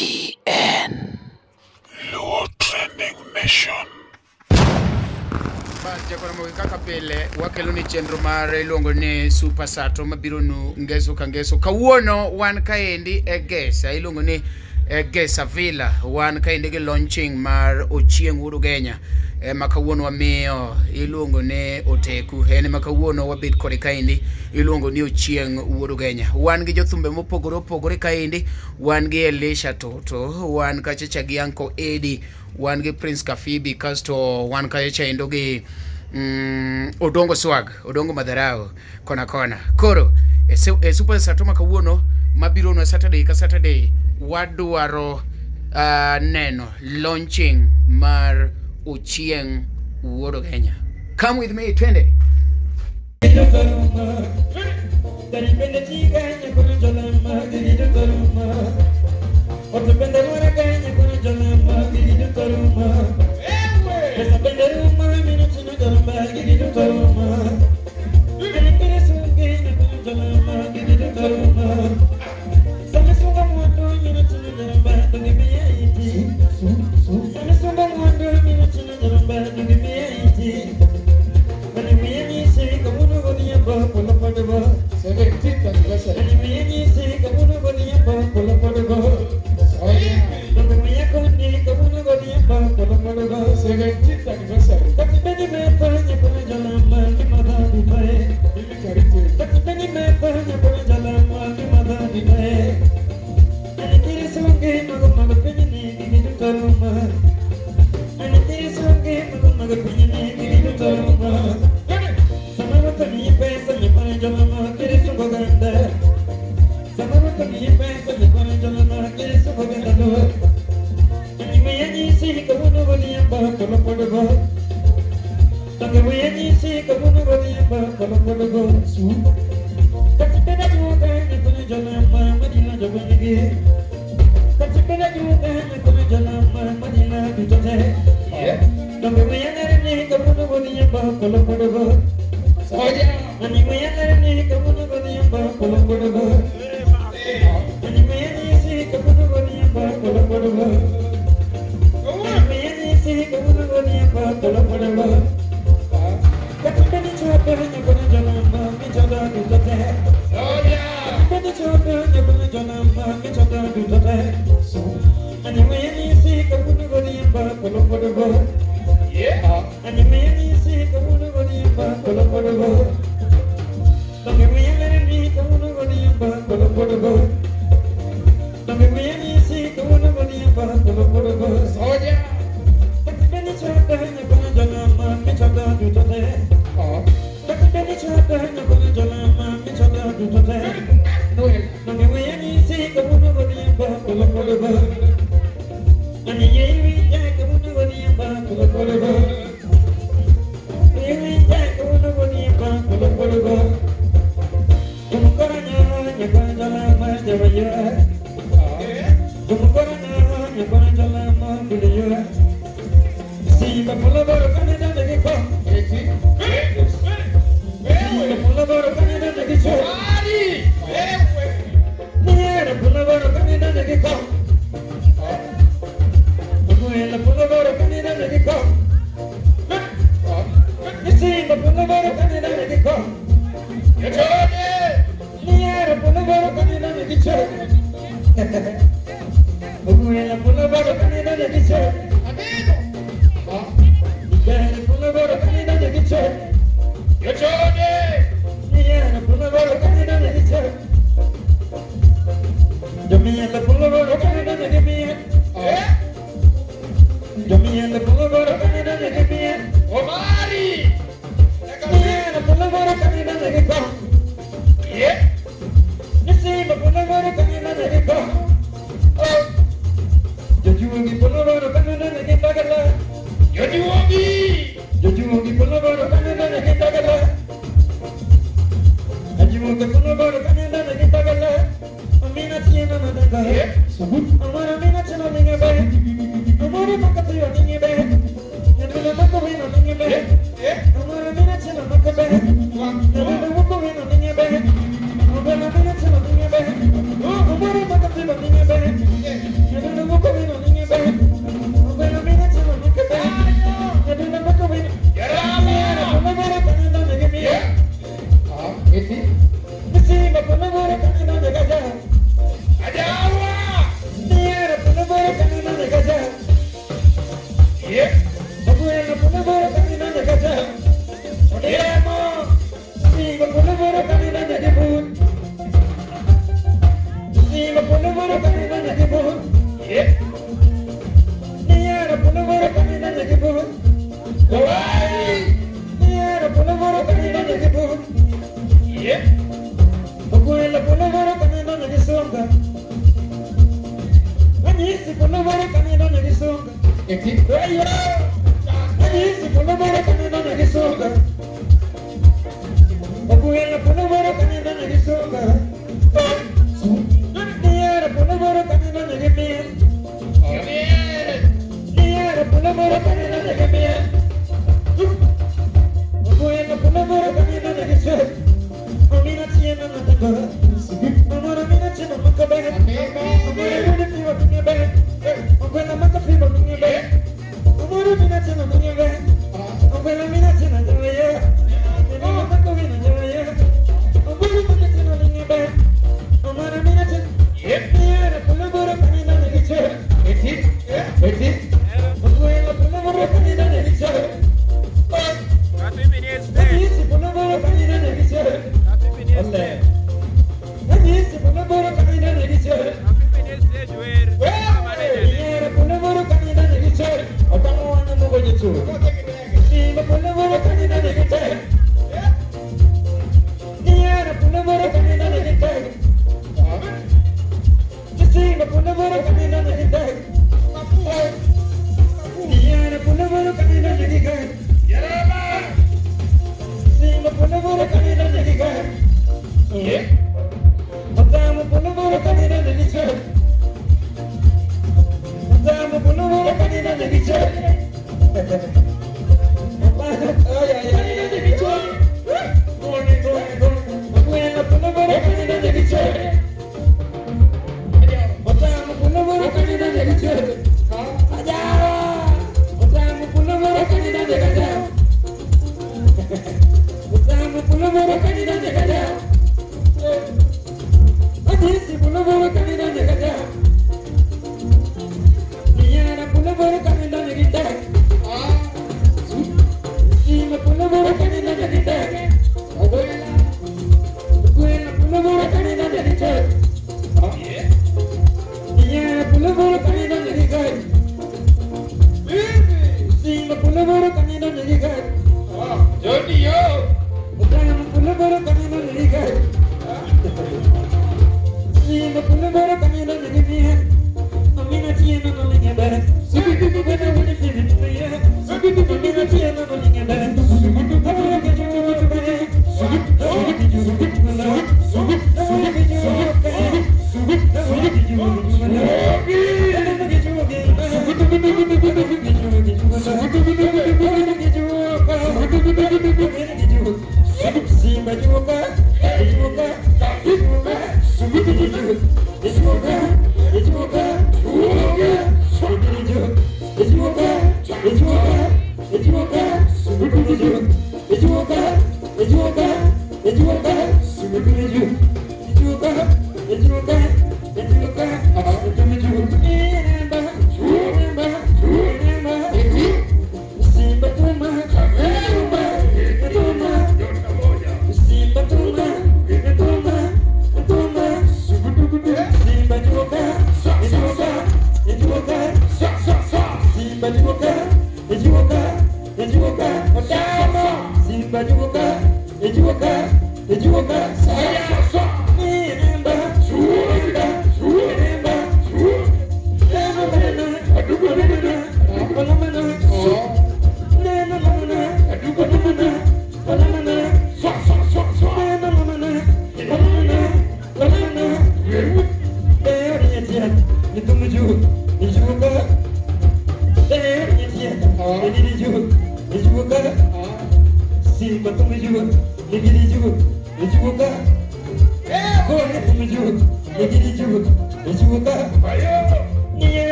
TN Luo Trending Nation. Jakora mo kaka pile wakelo ni chenro mare luongo ni Super Sato mabiro nu ngeso ka ngeso kawuono wan kaendi Egessa iluongo ni Egessa Villa wan kaendi gi launching mar Ochieng Wuod Ugenya makawuono wamiyo iluongo ni Oteku en makawuono wabet kode kaendi iluongo ni Ochieng Wuod Ugenya wan gi jothumbe mopogore opogore kaendi wan gi Elisha Toto wan kachacha gi Uncle Eddie wan gi Prince Kafibi kasto wan kachacha endo gi Odongo Swag Odongo Madharao kona koro Super Sato makawuono mabiro no Saturday ka Saturday wadwaro neno launching mar Ochieng Wuod Ugenya. Come with me, twende.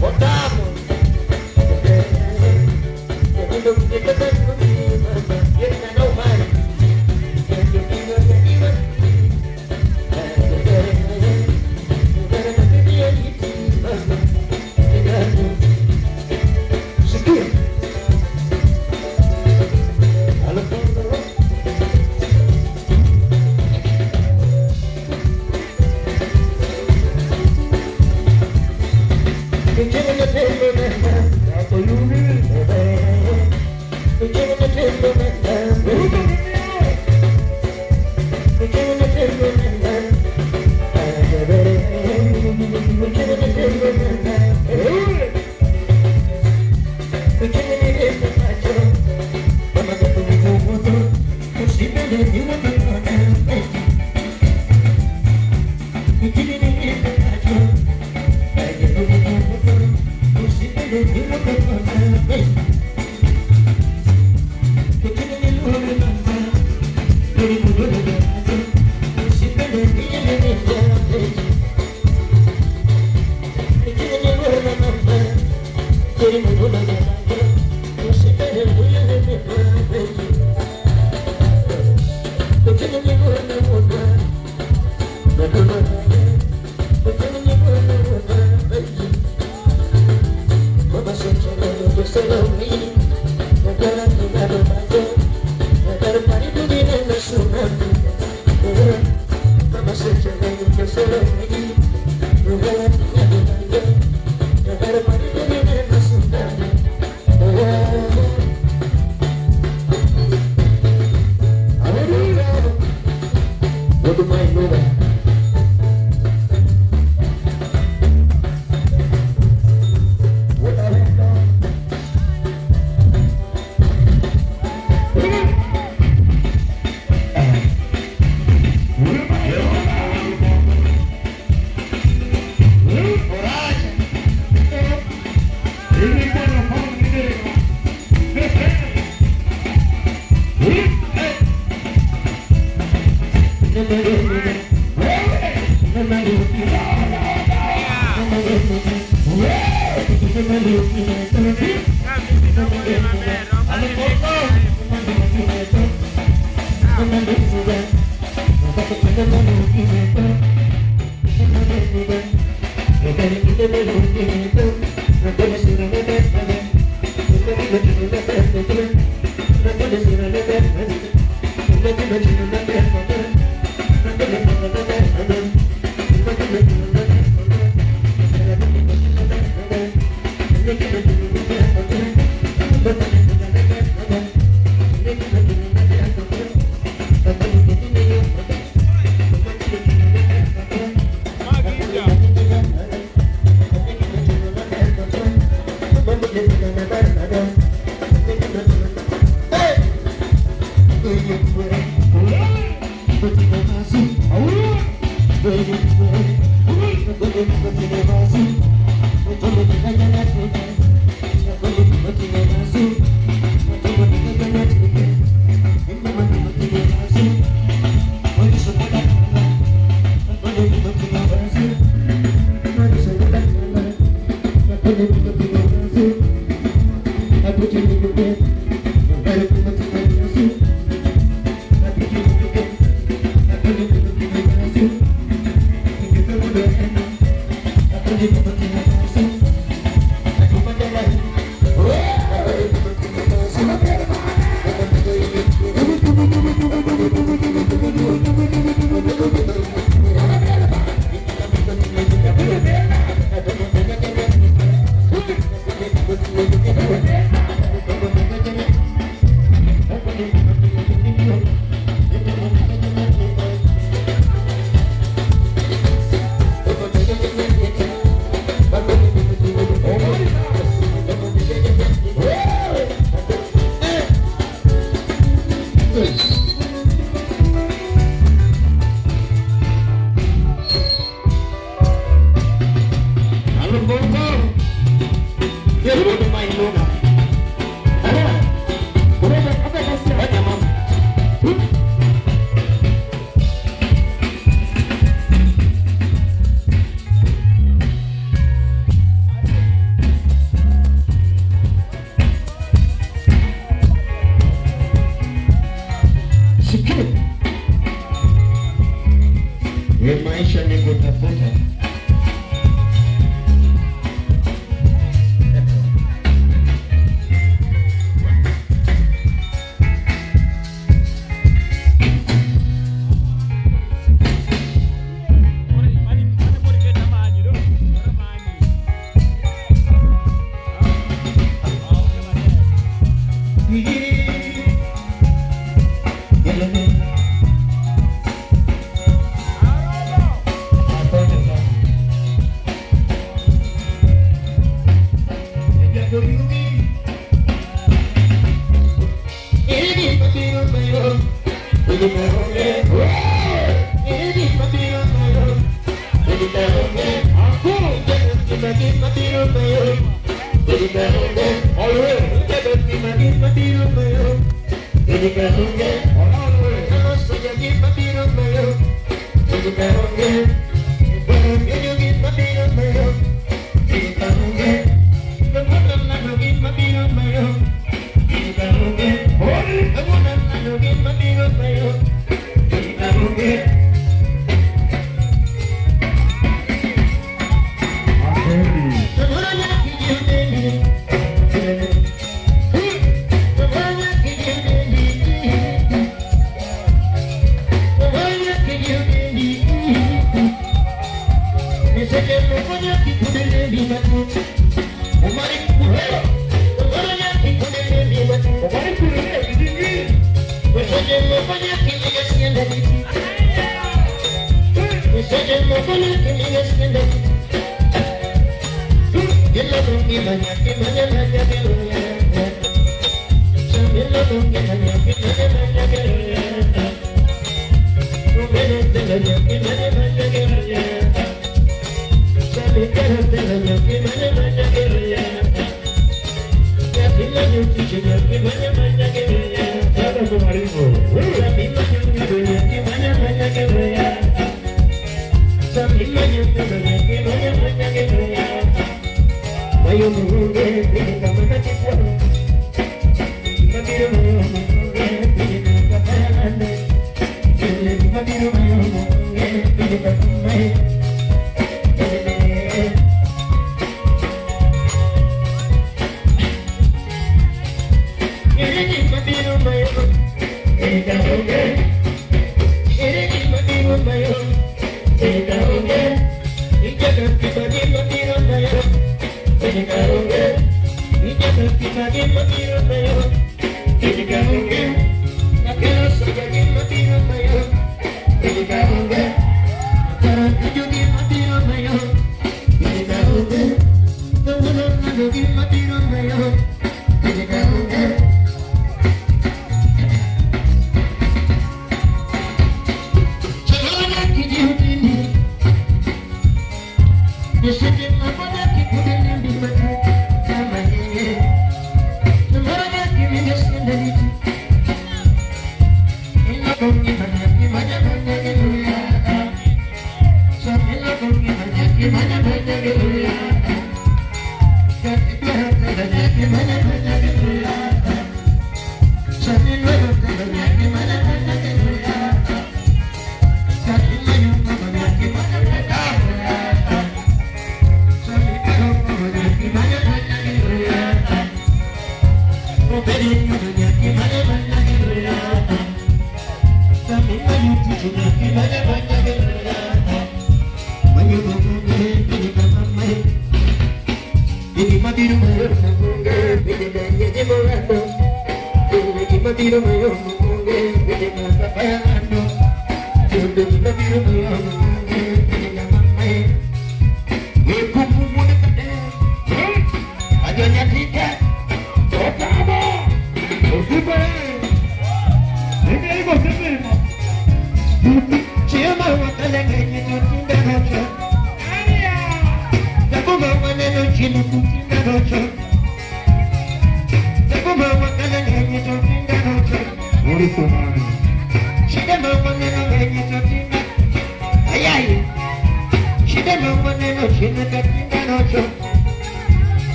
What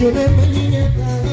Ochieng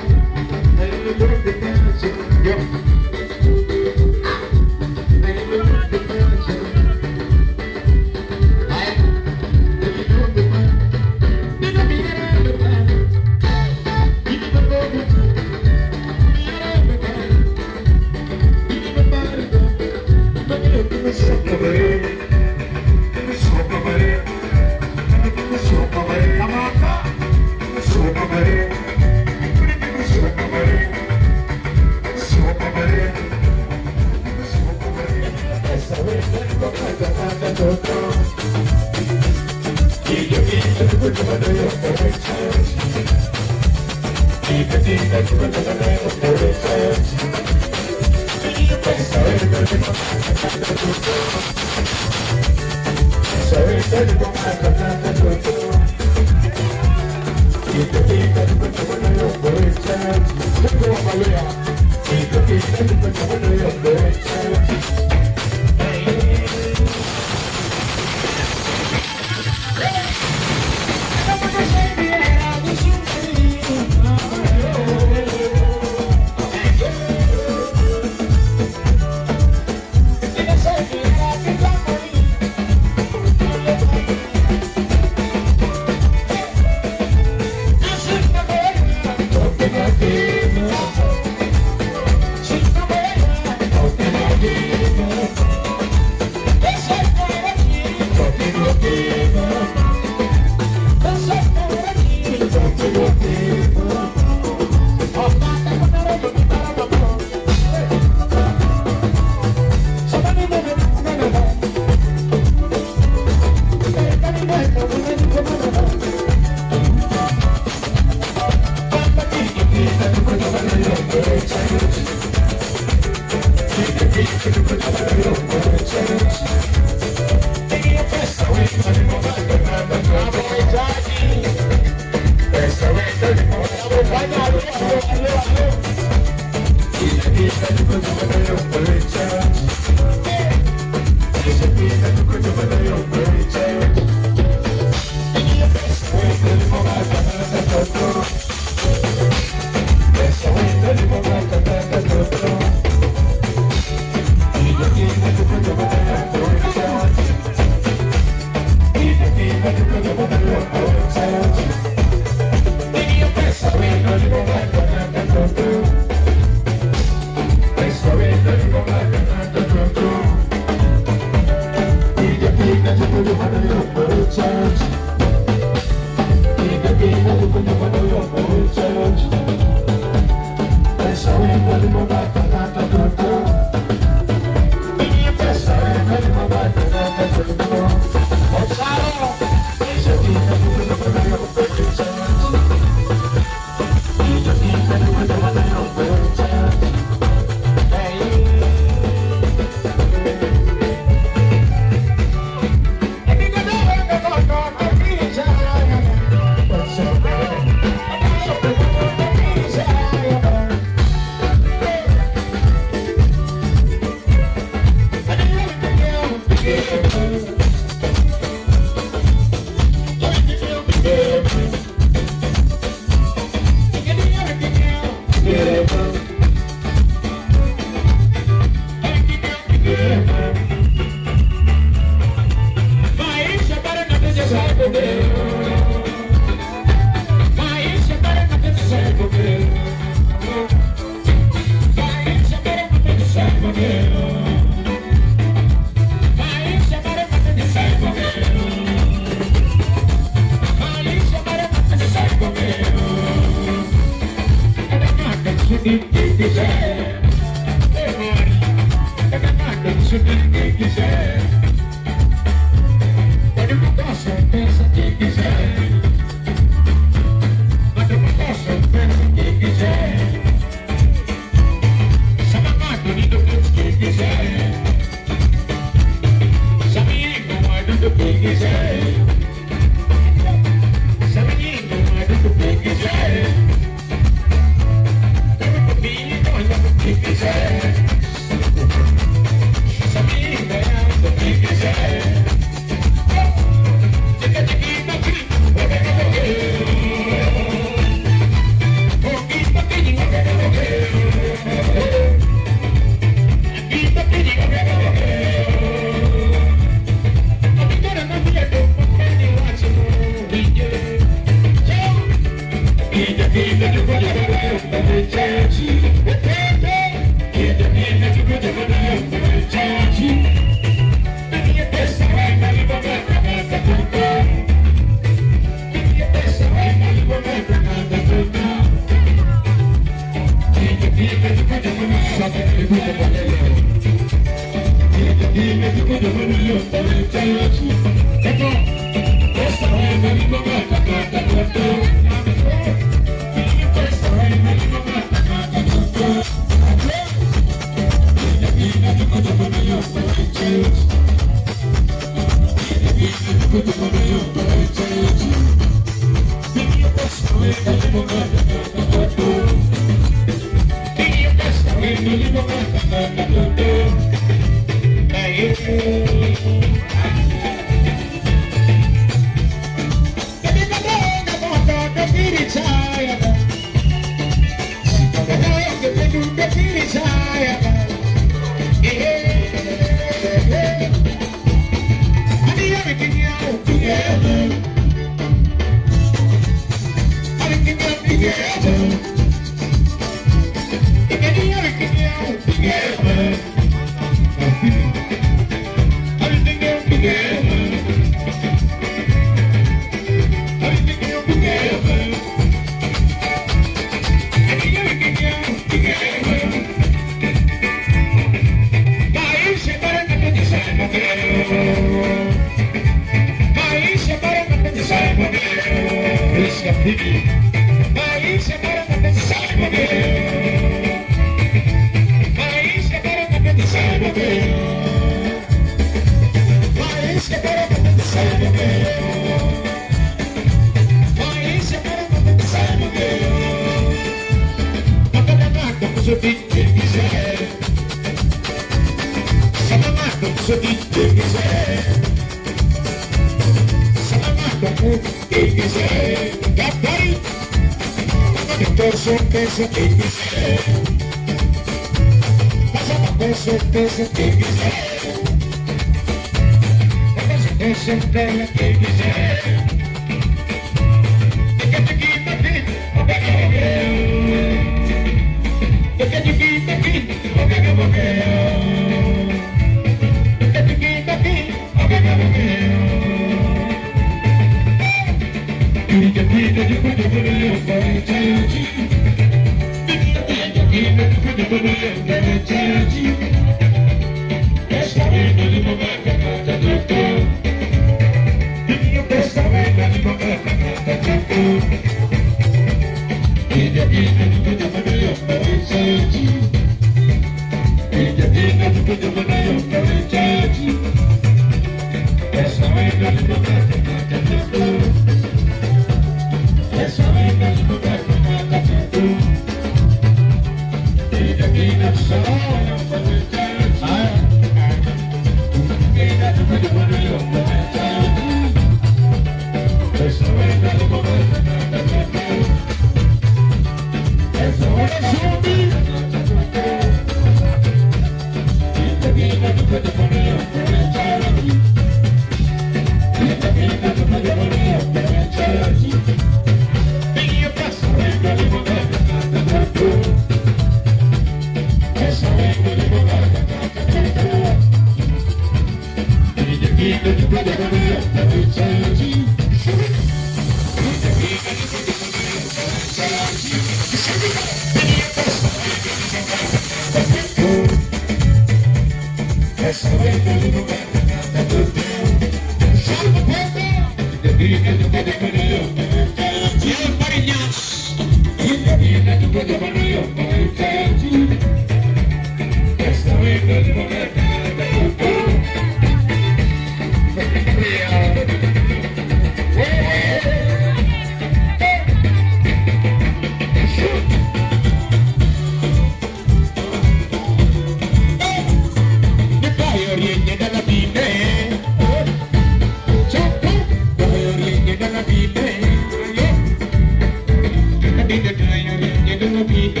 You're gonna be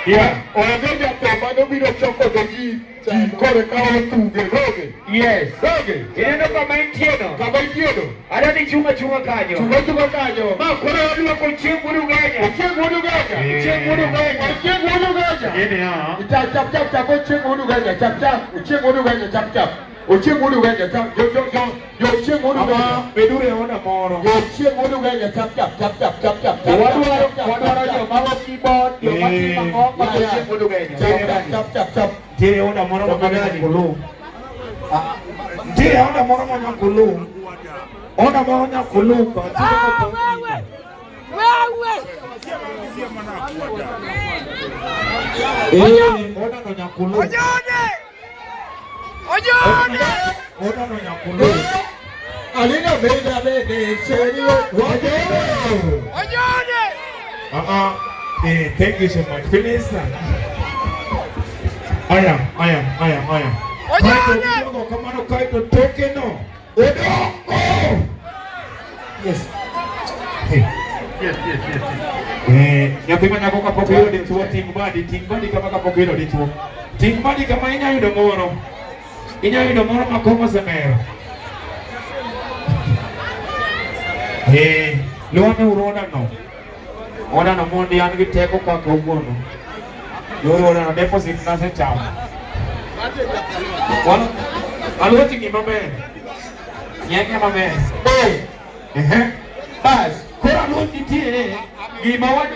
Yeah, wanagoja kwamba ndio choko dogi kore kawa tuge. Yes. Doge. Inaenda kama intieno. Kama intieno. Ada ni chunga kanyo. Chunga kanyo. Ma kore wali wako Ochieng Wuod Ugenya. Yeye ha. Chap Ochieng Wuod Ugenya. Ochieng Wuod Ugenya chap. Ochieng Wuod Ugenya chap. Yo Ochieng Wuod Ugenya. Bedure ona moro. Yo Ochieng Wuod Ugenya chap. Wadwaro yo mago keyboard, yo matima ngoma Ochieng Wuod Ugenya. Chap. Je ona moro magani kulu. Je ona moro magani ona moro nyakulu kwa wewe. Ona no nyakulu. Ojone. Ona no nyakulu. Alina bede serio. Ojone. Thank you so much. Finish that. I am. Ojone. Come on, okay, to token no. Yes. Nyathima nyako kapok yudo dichuo ting badi kama kapok yudo dichuo. Ting badi kama inya yudo moro makomo semero. Luone urona no. Ona no mondi an gi teko kaka ugono. Yoro na deposit na se cham. Wala alwati gi maber. Nyanya maber. Bas, kora lundi tiene gima wad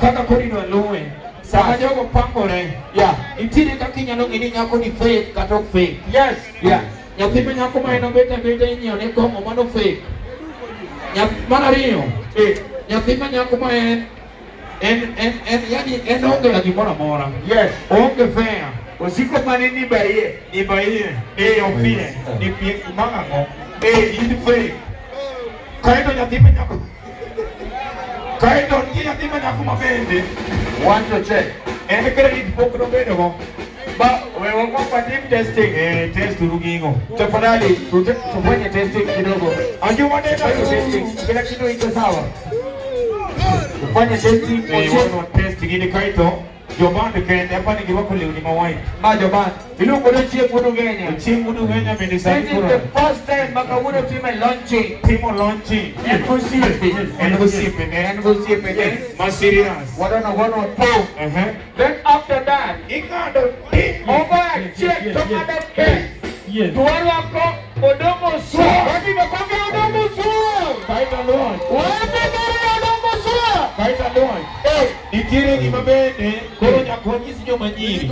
kaka korino luwe. Sama jogo pangore. Yeah. Itine kaka inyalo ng'ini nyako ni fake kata ok fake. Yes. Yeah. Nyathima nyako ma eno beta inyieo ne kongo mano fake. Mana riyo. Nyathima nyako ma yani onge la gimora mora. Yes. Onge fair. Osiko mane ni baie. Ofie. Ni pie mango. In fake. Kaito nyathima nyako. Kaito nyathima nyako mabende. Want to check. And credit book no bedo. Ba we wako kwa team testing. Test rugingo. Tafadhali tufanye testing kidogo. Anjua wanaenda testing. Kila kitu iko sawa. Tufanye testing. Testing ili kaito. Jobande kende hapa ni kiwako leo ni mawai. Ba jobande. Bilo kwa Ochieng Wuod Ugenya. Ochieng Wuod Ugenya amedecide kura. This is the first time baka Wuod team launching. NGC. Masirias. Wadana 2. Then after that, ikado over check tomato cake. Yes. Tuwaru wako odomo suo. Wadi makonge odomo suo. Kaita luon. Kaita luon. Itire ni mabende koro nyakonyisi joma nyiri.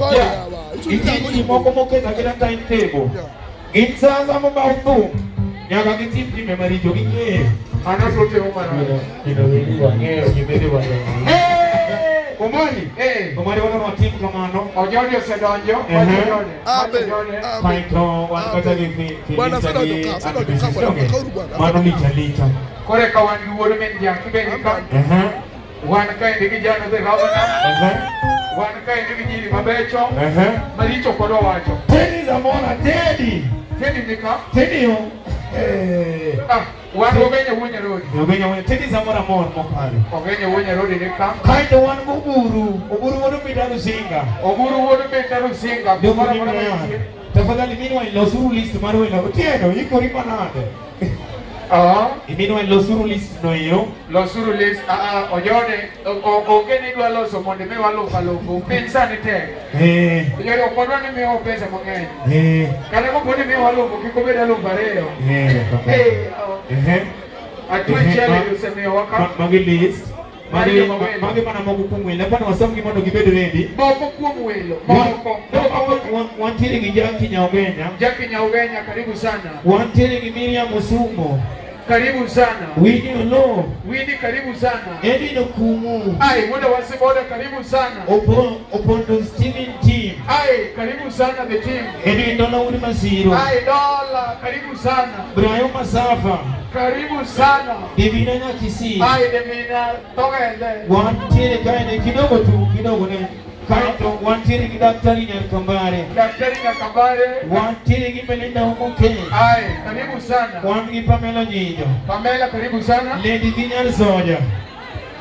Itiri moko moketa kila timetable. Gitsaza mabautu. Nyaka gitim marijo ging'e. Anasote umara. Omani. Omani wana timu kamano. Ojojo sedonjo. Kaito wanakata gifi. Bwana mano lita. Kore kawan Wuod menja kibeni kan. Wan kae ndigi jana ze rawna. Wan kae ndigi jiri mabecho. Maricho kodo wacho. Tedi zamona tedi. Tedi nika. Tedi yo. Wan Ugenya wunya rodi. Ugenya wunya tedi zamona mon mokale. Ugenya wunya rodi nika. Kaito wan oburu wodo bitaru singa. Tafadhali mimi wa losuru list maro ina otieno iko ripa nade. Imino en losuru list no yo. Losuru list ojode ogene dwa loso monde me walo pensa ni te. Ojode okodwa ni me pesa mang'eny. Kale ko poni me walo kiko beda lo bareo. Atwe chele useme waka. Magi list. Magi mana mogu kumwele. Pana wasamu gimondo gibedo ready. Mogu kumwelo. Wantiri gi Jackie Ugenya karibu sana. Wantiri gi Miriam Musumo. Karibu sana. Winnie karibu sana. Edi no kumu. Ai, muda wasiboda karibu sana. Opondo Steven team. Ai, karibu sana the team. Edi Dola Uri Masiro. Ai, Dola karibu sana. Brian Masafa. Karibu sana. Divina Nyakisi. Ai, Divina toka ende. Wantiri kaine kidogo ne. Kaito wantiere gi daktari Nyakambare. Daktari Nyakambare. Wantiere gi Melinda Omuke. Ai, karibu sana. Wan gi Pamela Nyinyo. Pamela karibu sana. Lady Dinyal Soja.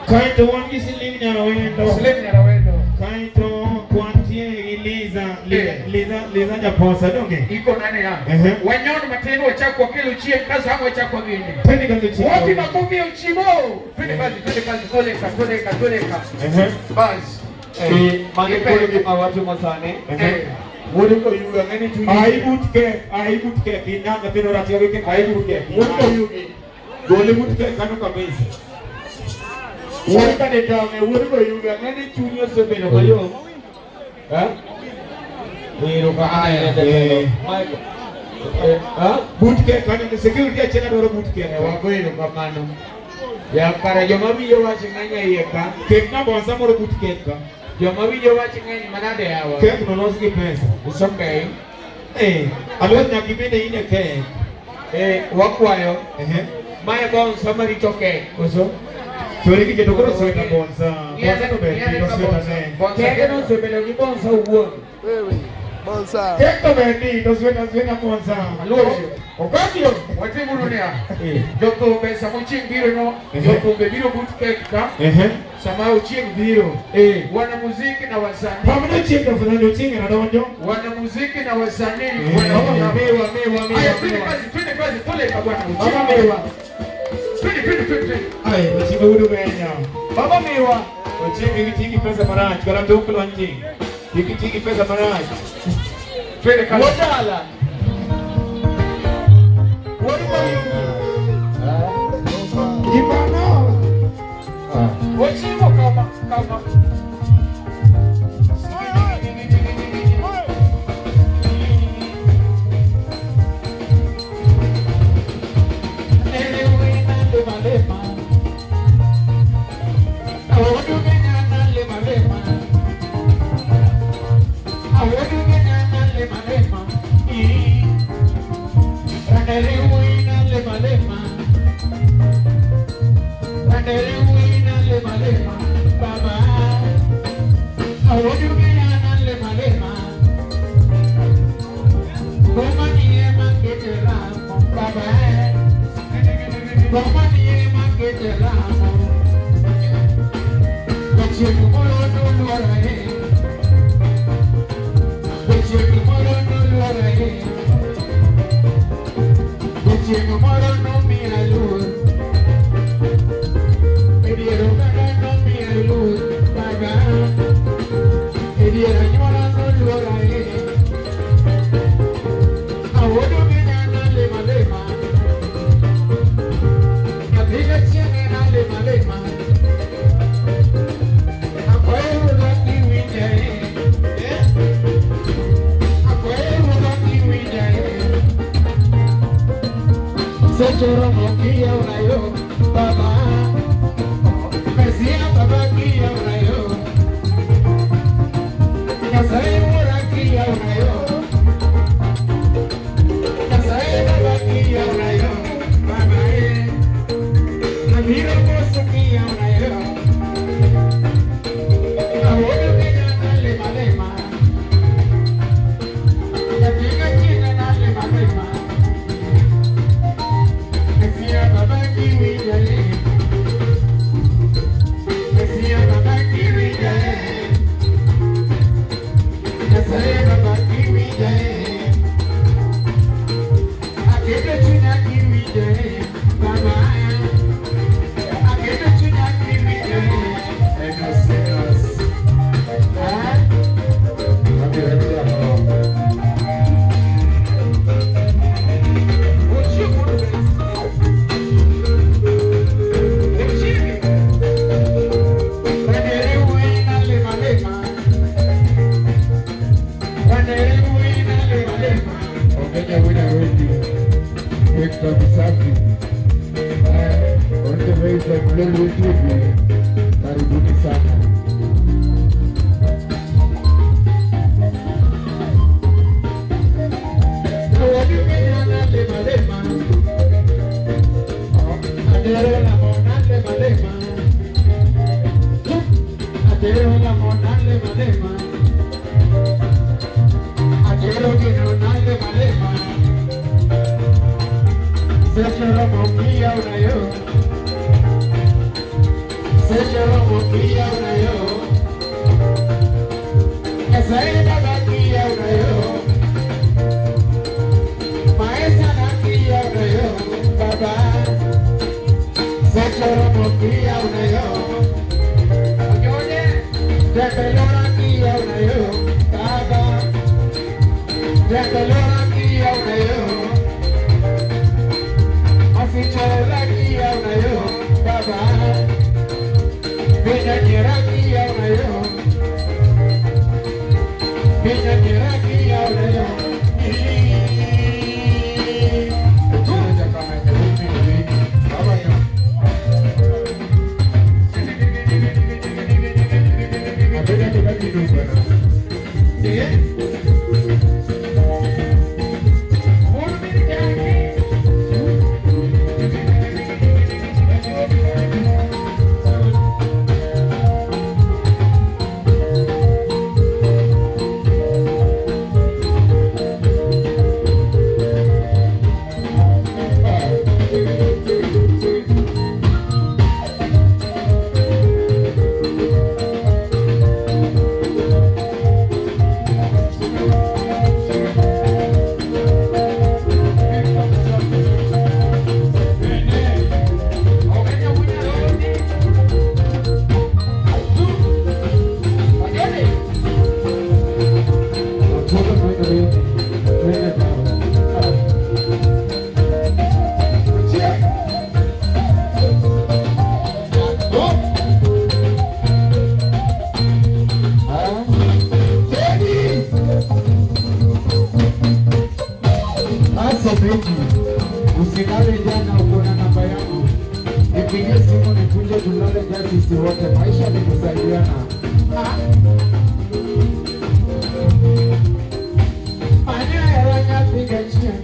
Kaito wan gi Slim Nyarawendo. Slim Nyarawendo. Kaito wantiere gi Liza Japosa donge. Iko nani ya? Wanyono matendo wachako kile Ochieng kazi hapo wachako gini. Twende kazi Ochieng. Wapi makofi ya Uchimo? Twende kazi toleka. Basi. Mane kore gi mawatu masane. Wuod ko yuga ngani tu. Ai butke kinanga pino ratio ke ai butke. Wuod ko yugi. Gole butke kanu kabisa. Wuod ka de tame wuod ko yuga ngani chunyo sebelo mayo. Ha? Wiro ka ai de. Ha? Butke kanu de security achena doro butke. Wako iro kamano. Ya para joma biyo wacho nganya yeka. Kek na bonsa moro butke ka. Joma biyo wacho nganya manade hawa. Kek no nos gi pesa. It's okay. Alwet na kibinde ine kek. Wakwayo. Maya bonsa mari toke. Oso. Chori ki jeto koro sweta bonsa. Bonsa no bendi no sweta ne. Kek no sebelo gi bonsa Wuod. Bonsa. Kek to bendi no sweta bonsa. Alwet. Okatio. Wate murunia. Joko be Ochieng biro no. Joko be biro butke ka. Sama Ochieng biro. Wana muziki na wasanii. Pamela Ochieng na Fernando Ochieng na donjo. Wana muziki na wasanii. Mewa. Twende kazi toleka bwana. Mama Mewa. Twende. Ai, Ochieng udu benya. Mama Mewa. Ochieng tiki pesa marach, kala mtoko wanchi. Tiki pesa marach. Twende kazi. Wodala. What about you? Ibano. Ochimo kama. Karibuni sana. Adero la monale malema. Sechero mokia unayo. Sechero mokia unayo. Esaida bakia unayo. Maesa nakia unayo. Baba. Sechero mokia unayo. Ugenya. Jakalora kia unayo. Baba. Jakalora kia unayo. Asichola kia unayo. Baba. Benya nyera kia unayo. Benya nyera kia unayo. Tuja kama hivi. Baba ya. Abena kibaki ndugu bwana. Ndiye? Usikale jana ukona namba yangu. Nipigie simu nikuje tulale sisi wote. Maisha ni kusaidiana. Manya ranya piga chia.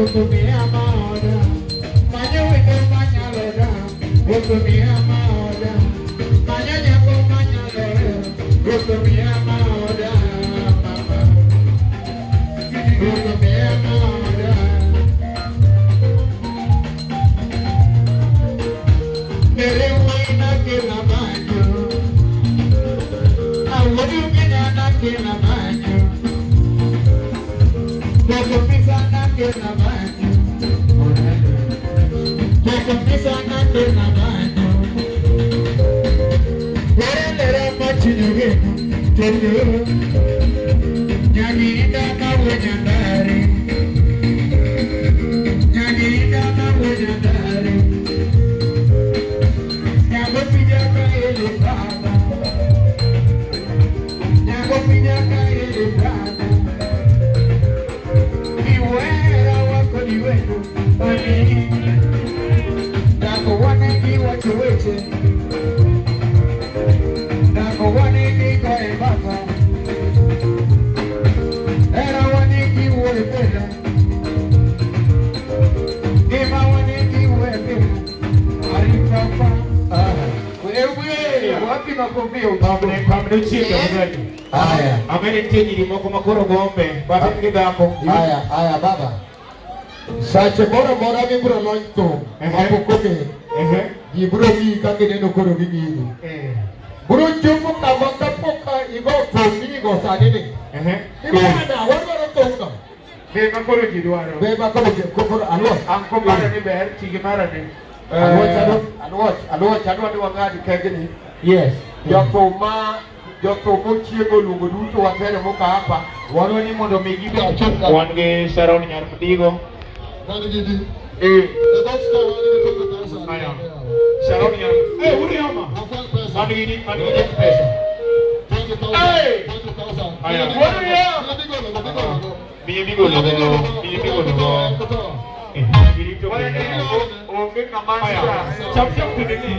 Utumia maoda. Manya wike manya loda. Utumia maoda. Manya nyako manya loda. Utumia maoda. Utumia maoda. Mere waina ke na banyo. Awadu ke na ke na banyo. Koko pisa na ke na banyo. Koko pisa na ke na banyo. Lere machinyuge. Tete. Nyaginda na wanyandari. Nyaginda na wanyandari. Aya, amene tini moko makoro gombe, baba ngidako. Aya baba. Sache bora mibro loito. Mapokoke. Ibro mi kake no koro bigi. Bro jomo kabaka poka igo fomi go sadene. Ibana waro tonga. Be makoro jidwaro. Be makoro kokoro alwa. Anko mara ni ber chigi mara ni. Alwa chadwa ni wangadi kegeni. Yes. Joko mochiego lungo duto watere moka hapa wano ni mondo migibe achoka wange Sharon Nyarmudigo nani gidi Sharon Nyarmudigo uri ama nani gidi pesa aya uri ama miyibigo ongea na manja chap kudini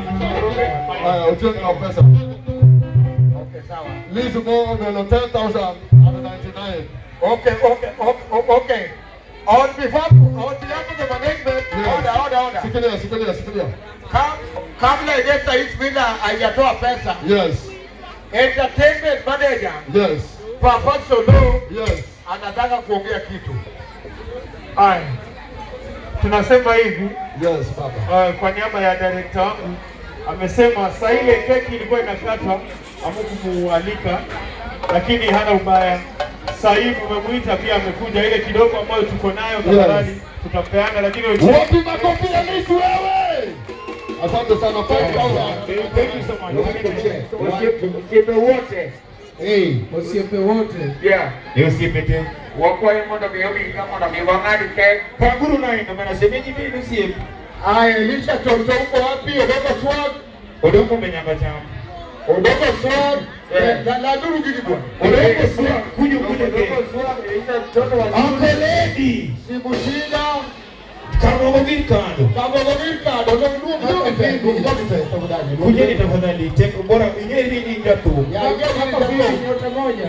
aya utenga pesa. Leave more than 10,099. Okay. On behalf of the management, order. Sikilia. Kabla Egessa hii bila haijatoa pesa. Yes. Entertainment manager. Yes. Papa Solo. Yes. Anataka kuongea kitu. Aya. tunasema hivi. Yes, baba. Kwa niaba ya director wangu amesema saa ile keki ilikuwa inakatwa hamkumualika, lakini hana ubaya. Sasa hivi umemuita pia amekuja, ile kidogo ambayo tuko nayo tafadhali tutapeana, lakini wapi makofi ya Yesu wewe? Asante sana kwa thank you so much. Usipe wote. Usipe wote. Yeah. Leo usipete. Wakwa mondo kiyobi kama na miwangadi ke. Paguru na ino mena semeji mimi usipe. Aya, Elisha tonto uko wapi? Odoko swag. Odoko menyanga chama. Odoko swag. La duru gidi bwana. Odoko swag. Kuju kule ke. Odoko swag. Elisha tonto wa. Uncle Lady. Sibushida. Kamogo Vilkado. Kamogo Vilkado. Kujeni tafadhali. Teko bora ingeni ni gato. Ya hapa pia nyota moja.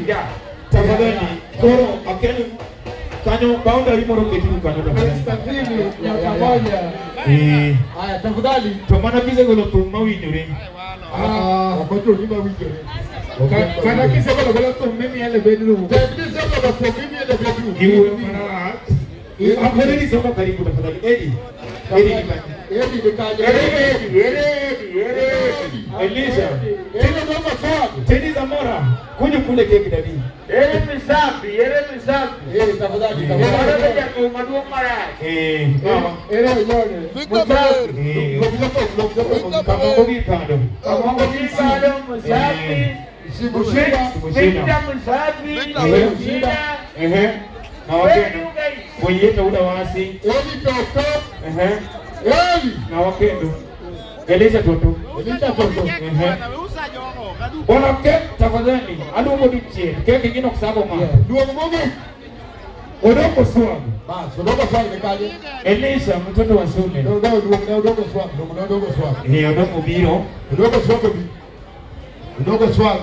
Ya. Tafadhali. Koro akeni kanyo boundary moro ketu kanyo tafadhali. Nyota moja. Haya tafadhali. Tomana bize golo tu mawinyo wakoto ni mawinyo. Kana kisa golo tu mimi yale bedroom. Tafadhali sema kwa mimi yale bedroom. Iwe mara. Apone ni soma karibu tafadhali. Edi nikaje. Elisha. Teni Zamora. Kuja kule keki dadi. Misafi. Tafadhali. Kamongo Vilkado. Na wakendo kwenye uda wasi na wakendo Elisha toto bona ke tafadhali alumo diche keke kino kusabo ma duo mmoja odoko swag basi odoko swag nikaje Elisha mtoto wa shule odoko swag ni odoko biro Udogo swag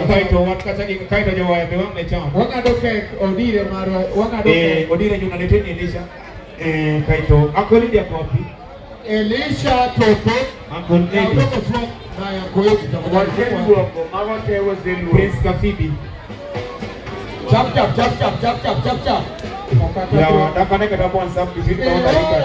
kaito watkataki kaito jawa bewang chama wakadoke odire maro wakadoke odire juna leteni Elisha kaito akoli dia kopi Elisha toto akoli udogo swag na ya koyoki tafadhali magote wazelu Prince Kafibi chap ya dakane kada bon sam bisit tahu tadi kan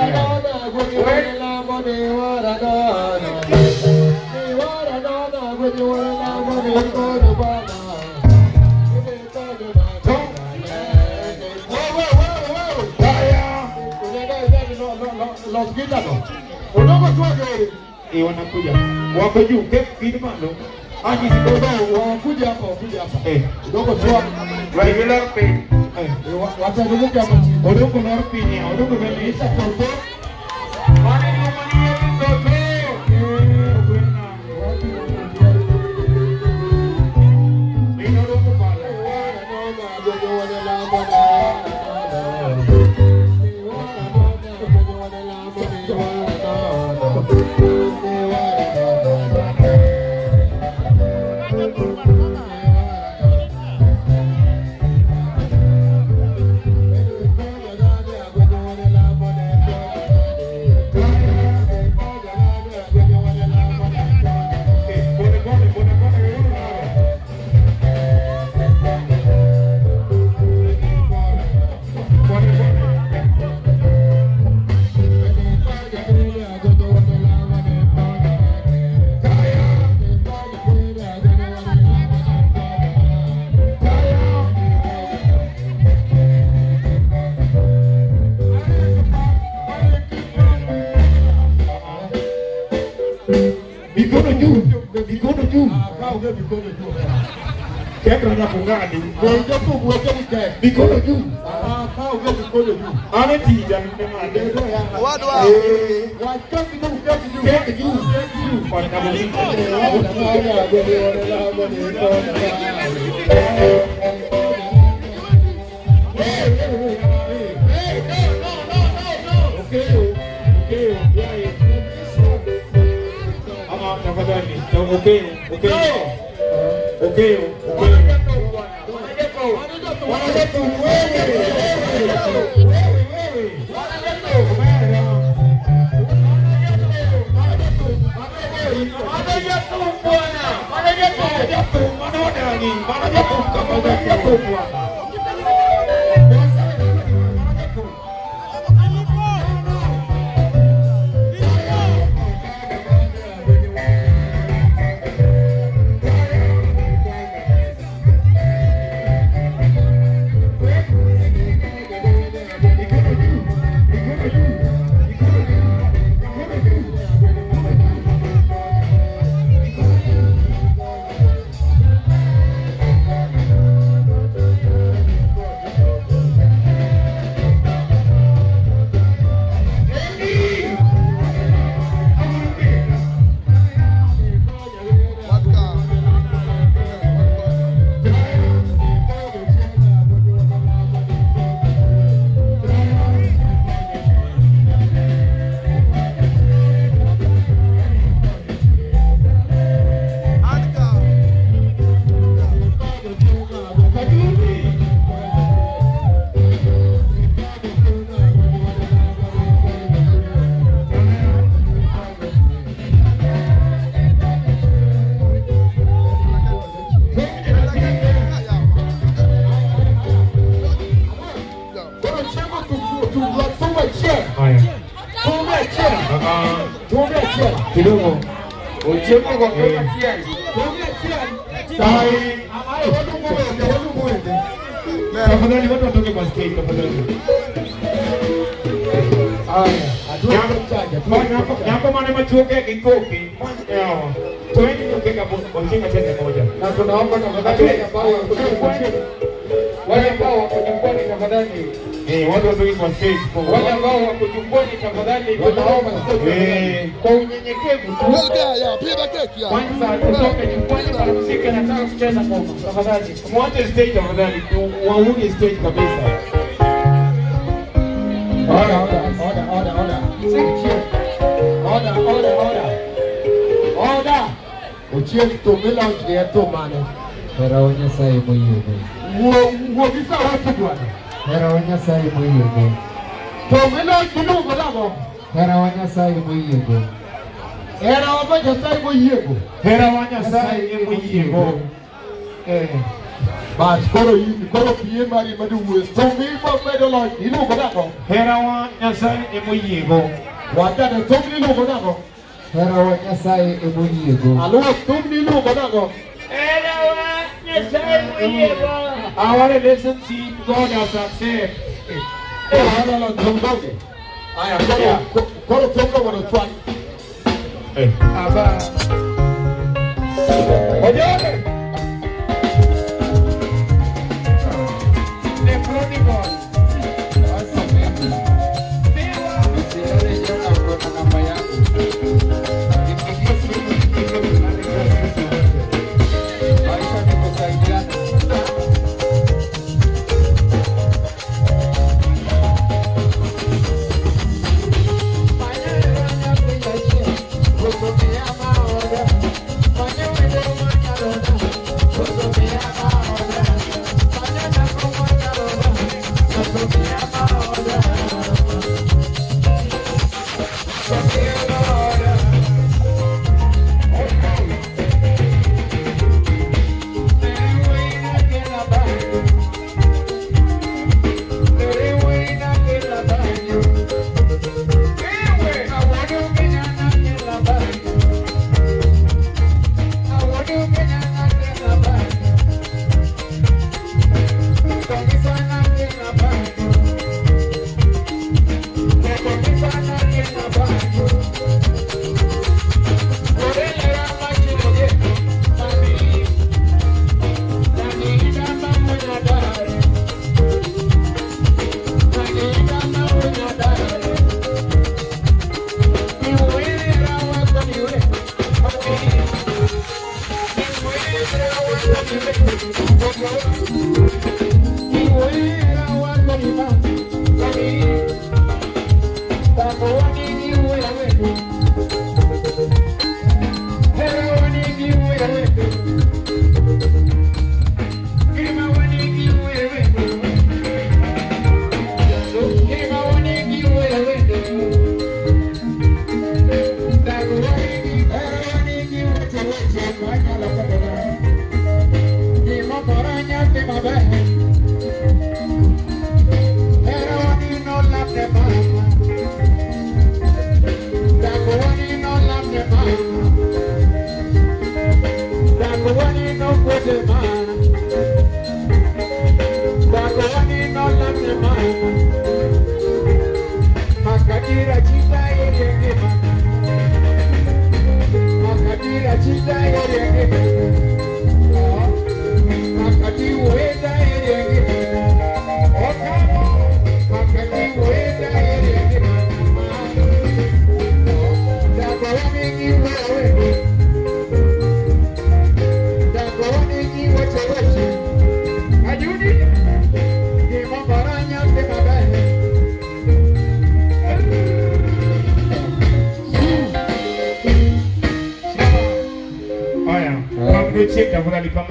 Los Gitanos. Udogo swag wanakuja wako juu keki malo aji sidogo wakuja hapa udogo swag regular pay watazunguka hapa udogo norpinya udogo Elisha toto mane ni mani toto Mikono juu. Kekra na kungani. Ndio tu kuweka mike. Mikono juu. Kaa uwe mikono juu. Anatija mnemande. Wuod. Wakati juu. Keki juu. Kwa sababu okay. kidogo. Ochieng ko achiel. Sai tafadhali watu watoke kwa stage tafadhali. Nyako mane machuke kikoki. Tueni tukeka Ochieng acheze moja. Na tunaomba tafadhali wale ambao wako jukwani tafadhali. Watu watoke kwa stage. Wale ambao wako jukwani tafadhali tunaomba kwa unyenyekevu. Kwanza tutoke jukwani kwa muziki nataka kucheza ngoma. Tafadhali. Mwache stage tafadhali. Waunge stage kabisa. Order. Ochieng to mila ya to mane. Heraonya sai moyego. Wo bisa watu bwana. Heraonya sai moyego. To mila kidogo labo. Heraonya sai moyego. Heraonya sai moyego. Heraonya sai moyego. But koro pie mari maduwe. To mila medo lo kidogo labo. Heraonya sai moyego. Wata de to mila kidogo labo. Heraonya sai moyego. Alo to mila kidogo labo. I want to listen to God as I say. I am going to talk about the track.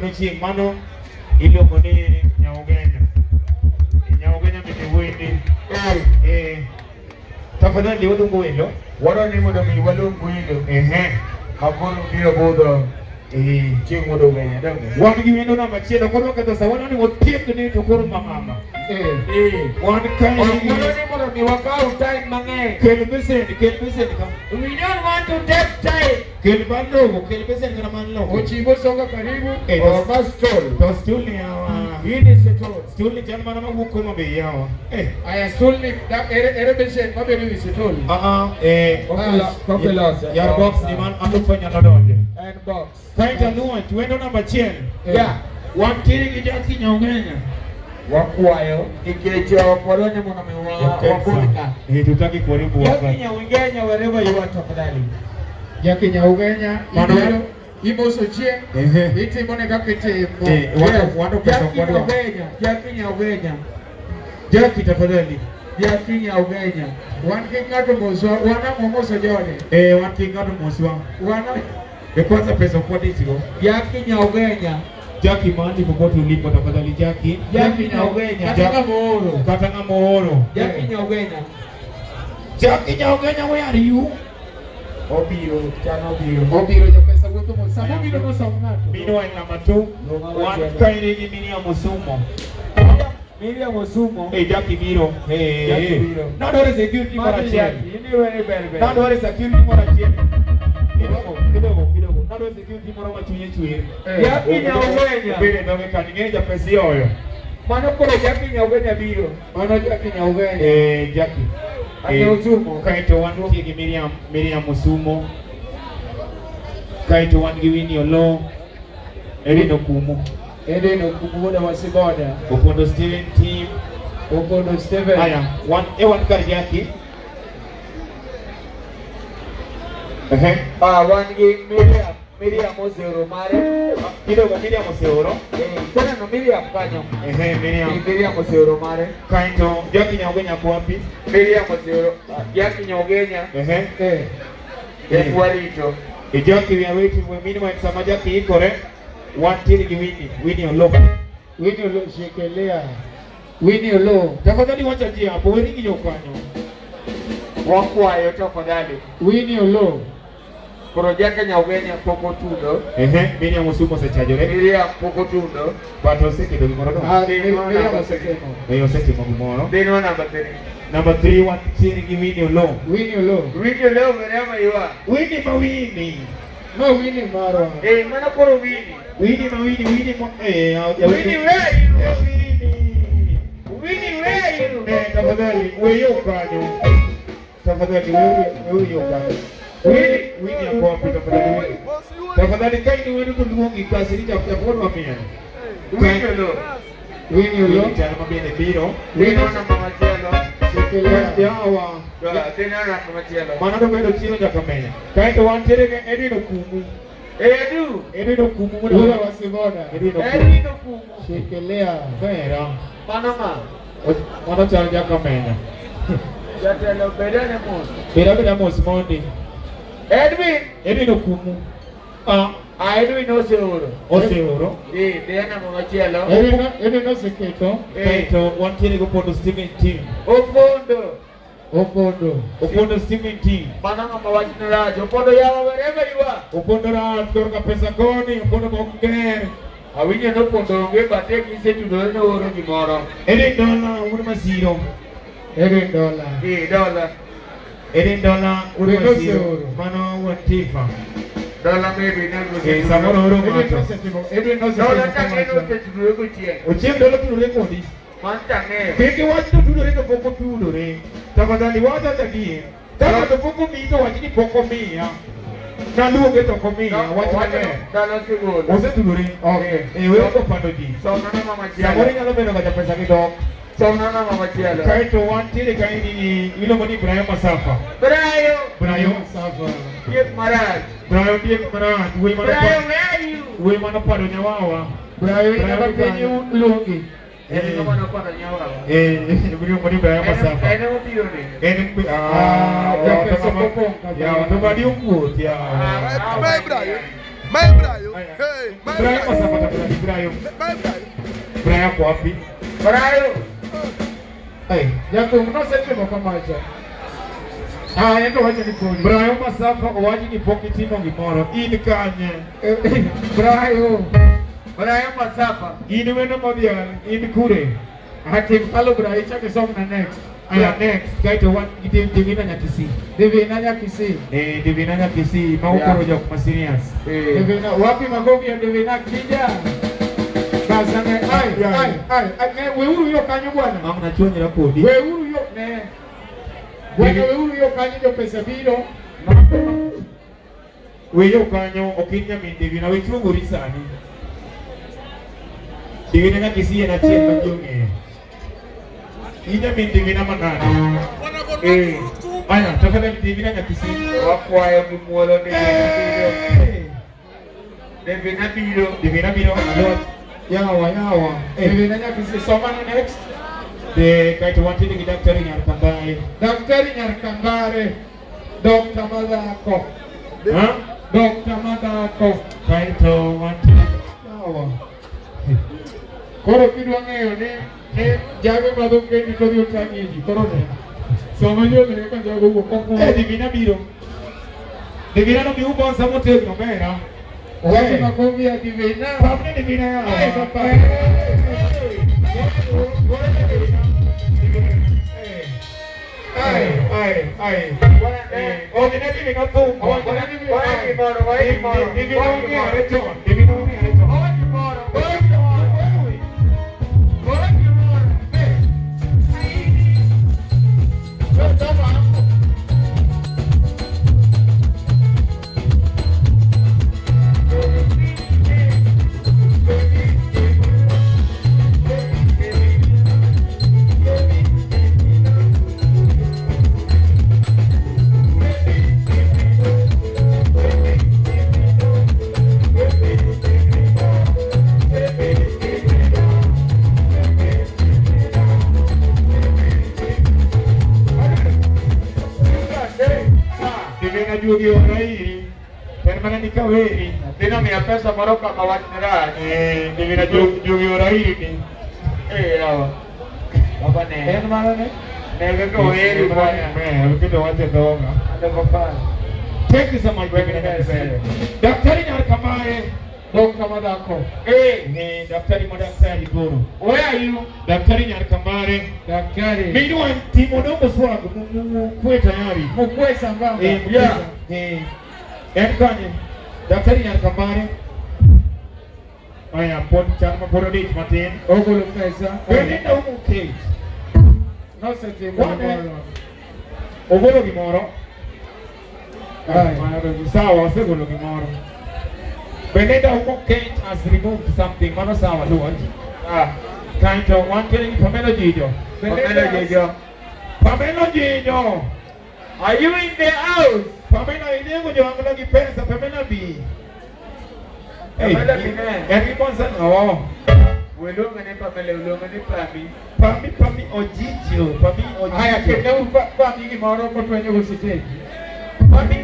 Ochieng mano iluongo ni Ugenya. Ugenya bende wende. Tafadhali wadungo wendo. Waro ni mondo mi walungo wendo. Mabolo biro budho Chieng modo Ugenya donge. Wan gi wendo namba chielo koro kata sawana ni otiek ni to koro mama. Wan kai ni mondo mi wakau time mang'eny. Kel besen ka. We don't want to take time. Kel bando, kel besen kana manlo. Ochibo songa karibu. To stool ni hawa. Hii ni stool ni jana mana huko mabe yawa. Aya stool ni ere besen mabe ni stool. Kokelas. Yar box ni man amufanya lodonje. And box. Kaita nuwa tuendo namba chien. Yeah. Wan tiri gi jaki Ugenya. Wakwayo ikecho polonye mwana mewa wakulika. Tutaki kuharibu wakati. Jaki Ugenya wherever you are tafadhali. Jaki Ugenya Manolo Ibo Ochieng. Iti mbone kakiti watu pesa kwa Jaki Ugenya. Jaki tafadhali. Jaki Ugenya. Wan kingato moswa, wana momoso jone. Wan kingato moswa. Wana kwanza pesa kwa dicho. Jaki Ugenya. Jaki mahali popote ulipo tafadhali Jaki. Jaki Ugenya. Katanga Mohoro. Jaki Ugenya. Jaki Ugenya, where are you? Obiro, chana Obiro ya pesa woto mo. Sama Obiro no samnato. Mino wa namba 2. Wan kaini ni Miriam Musumo. Miriam Musumo. Jaki Biro. Jaki Biro. Not always security mara chien. Ini wene bere. Not always security mara chien. Kidogo. Not always security mara machunye chwe. Jaki Ugenya. Bere ndoge kaningeja pesa yoyo. Mano kore Jaki Ugenya biro. Mano Jaki Ugenya. Jaki. Musumo. Kaito wan gi Miriam Musumo. Kaito wan gi Winnie Olo. Erino Kumu muda wasiboda. Opondo Steven team. Opondo Steven. Aya, wan kar Jaki. Wan gi Miriam Osero mare. Miriam Osero. Tena no Miriam kanyo. Miriam Osero mare. Kaito Jaki Ugenya kwa wapi? Miriam Osero. Jaki Ugenya. Warito. Jaki we are waiting for minimum sama Jaki ikore. One tiri gi Winnie Olo. Winnie Olo shekelea. Winnie Olo. Tafadhali wacha jia hapo wewe ngi yokanyo. Wakwayo tafadhali. Winnie Olo. Project Ugenya poko tudo. Miriam Musumo se chajore. Miriam poko tudo. Pato siki do gimoro do. Miriam osetemo. Eyo setimo gimoro. Deno number 3. Number 3 one tiri gi Winnie Olo. Winnie Olo wherever you are. Winnie mawini. No Winnie maro. Mana koro Winnie. Winnie Winnie where you? Winnie where you? Tafadhali wewe ukanyo. Tafadhali wewe ukanyo. Winnie yako wapi tafadhali? Tafadhali kaini wewe kuluongi kasi ni cha kuona mimi. Winnie Olo tena mabene biro. Winnie na mama Chelo. Yawa. Tena na mama Chelo. Mana ndo kwenda chino cha kamera. Kaito wanterege Edino Kumu. Edino Kumu wala wasiboda. Edino Kumu. Shekelea. Vera. Mana cha kamera. Jatelo bedane mo. Bedane mo Monday. Edino Kumu. Edwin Osero. Tena mama Chelo. Edino Seketo. Kaito wanterege Opondo Steven team. Opondo Steven team. Mana mama wajina rajo. Opondo yawa wherever you are. Opondo rajo kutoka pesa koni. Opondo mongere. Awinyo no Opondo nge bate kise tudore no oro gimoro. $1 una zero. $1. $1 una zero. Mano watifa. Dollar maybe no. Samoro oro mato. Dollar take no te tudore ko Ochieng. Ochieng dollar tudore kodi. Mantane. Keke watu tudore ko poko tudore. Tafadhali wacha tabie. Kama tupoko mito wachini poko mia. Na luoge toko mia. Wacha ne. Dollar siguro. Ose tudore. Okay. Wewe uko pando di. So nana mama Chelo. Samoro nyalo beno kaja pesa kidogo. So nana mama Chelo. Kaito wantile kaini ilo moni Brian Masafa. Brian Masafa. Diek Maraj. Brian where are you? Wewe mana pado nyawawa. Brian nabapenye lungi. Kama napata nyawa. Ndio moni Brian Masafa. Ene mbiyo ni. Ya pesa popo. Ya nobody ukut ya. My Brian. Hey, Brian Masafa tafadhali Brian. Brian kwa wapi? Brian. Hey, yako mnasetemo kama acha. endo wacha nikonyi. Brayo Masafa owachi ni pok itimo gimoro. In kanye. Brayo Masafa. In wendo modhial. In kure. Hatim kalo Brayo chake som na next. Next. Kaito wan itim Divina Nyakisi. Divina Nyakisi. Divina Nyakisi. Maukoro jok masinias. Divina. Wapi magogi ya Divina Kija? Kasane. Ay. Weuru yo kanyo bwana. Amna chonye la kodi. Weuru yo. Ne. Bueno, weuru yo kanyo jo pesa biro. Weyo kanyo okinya min Divina. Wechungu risani. Divina Nyakisi na chien majonge. Ina min Divina manani. Aya, tafadhali Divina Nyakisi. Wakwayo mimuolo Divina biro. Divina biro alot. Yawa. Divina Nyakisi soma na next. De kaito wantini ki daktari Nyarkangare. Daktari Nyarkangare. Dr. Madako. Dr. Madako. Kaito wantini. Yawa. Koro kidwa ng'eyo ni jage madhonge ni kodhi otangi ji. Koro ne. Sama yo ne ka jago wuok oko. Divina biro. Divina no miu bonsa motegno mera. Wapi makofi ya Divina. Pamne Divina ya. Ay, papa. Ay. Odine Divina tu. Jugi orai, permane ni kaweri. Dina mi pesa maroka kawatnera. Divina jugi orai ni. Yawa. Baba ne. En mara ne. Ne ko weri bwana. Kitu wate doga. Ada baba. Thank you so much Divina Nyakisi. Daktari Nyarkangare. Dr. Madako. Ni daktari madaktari guru. Where are you? Daktari Nyarkangare. Daktari. Mimi wa timu ndogo swangu mkwe tayari. Mkwe sambamba. Kanye. Daktari Nyarkangare. Aya pot chama porodich matin. Ogolo pesa. Benenda umu cage. No se te muero. Ogolo gimoro. Sawa, segolo gimoro. Benenda umu cage has removed something. Mano sawa luaj. Kaito wanteni Pamela Jijo. Pamela Jijo. Are you in the house? Pamela inengo jangu lagi pesa. Pamela B. Pamela B ne. Eri bonsa no. Welonga ne Pamela ulonga ne Pami. Pami Ojijo. Pami Ojijo. Aya kende Pami gimoro ko twenye go stage. Pami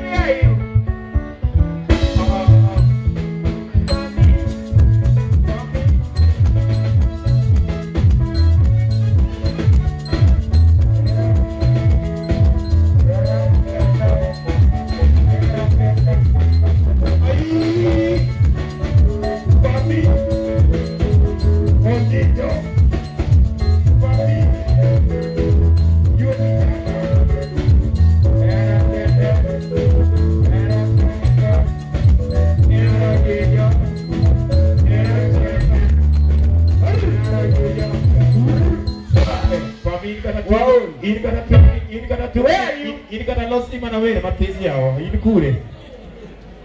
where are you? Ini kana los imana wele matezi yao ini kule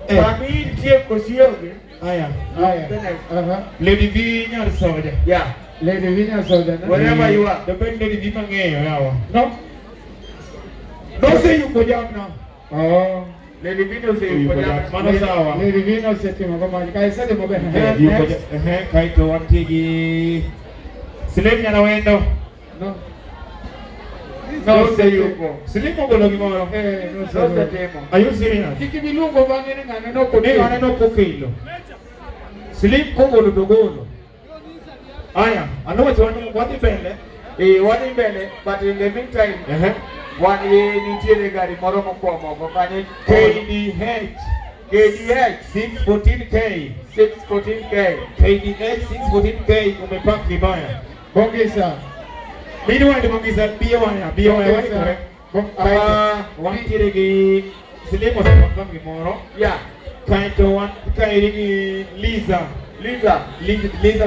Pami tie kosioge. aya Aha. Lady V nyar soja Yeah. Lady Vinya Soda. wherever you are the bend Lady V mangeyo yawa No. no say you go jam now Oh. Lady Vinya se mano sawa Lady Vinya se timo kama kaisa de mobe. you go kaito wantigi Silem nyana wendo No. no say you go Silem go logi moro No se timo. are you serious Kiki bilungo bangene ngane no ko. ni ngane no kokilo Silem ko go dogolo aya ano watu wani mbele One in Bele, but in the meantime, Wan ye nitiere gari moro mokwamo kanye KDH 614K 614K KDH 614K umepark vibaya. Bongeza. Mimi wende bongeza bia waya. Wantiere gi silimo sa pambi moro. Yeah. Kaito wan kairi gi Liza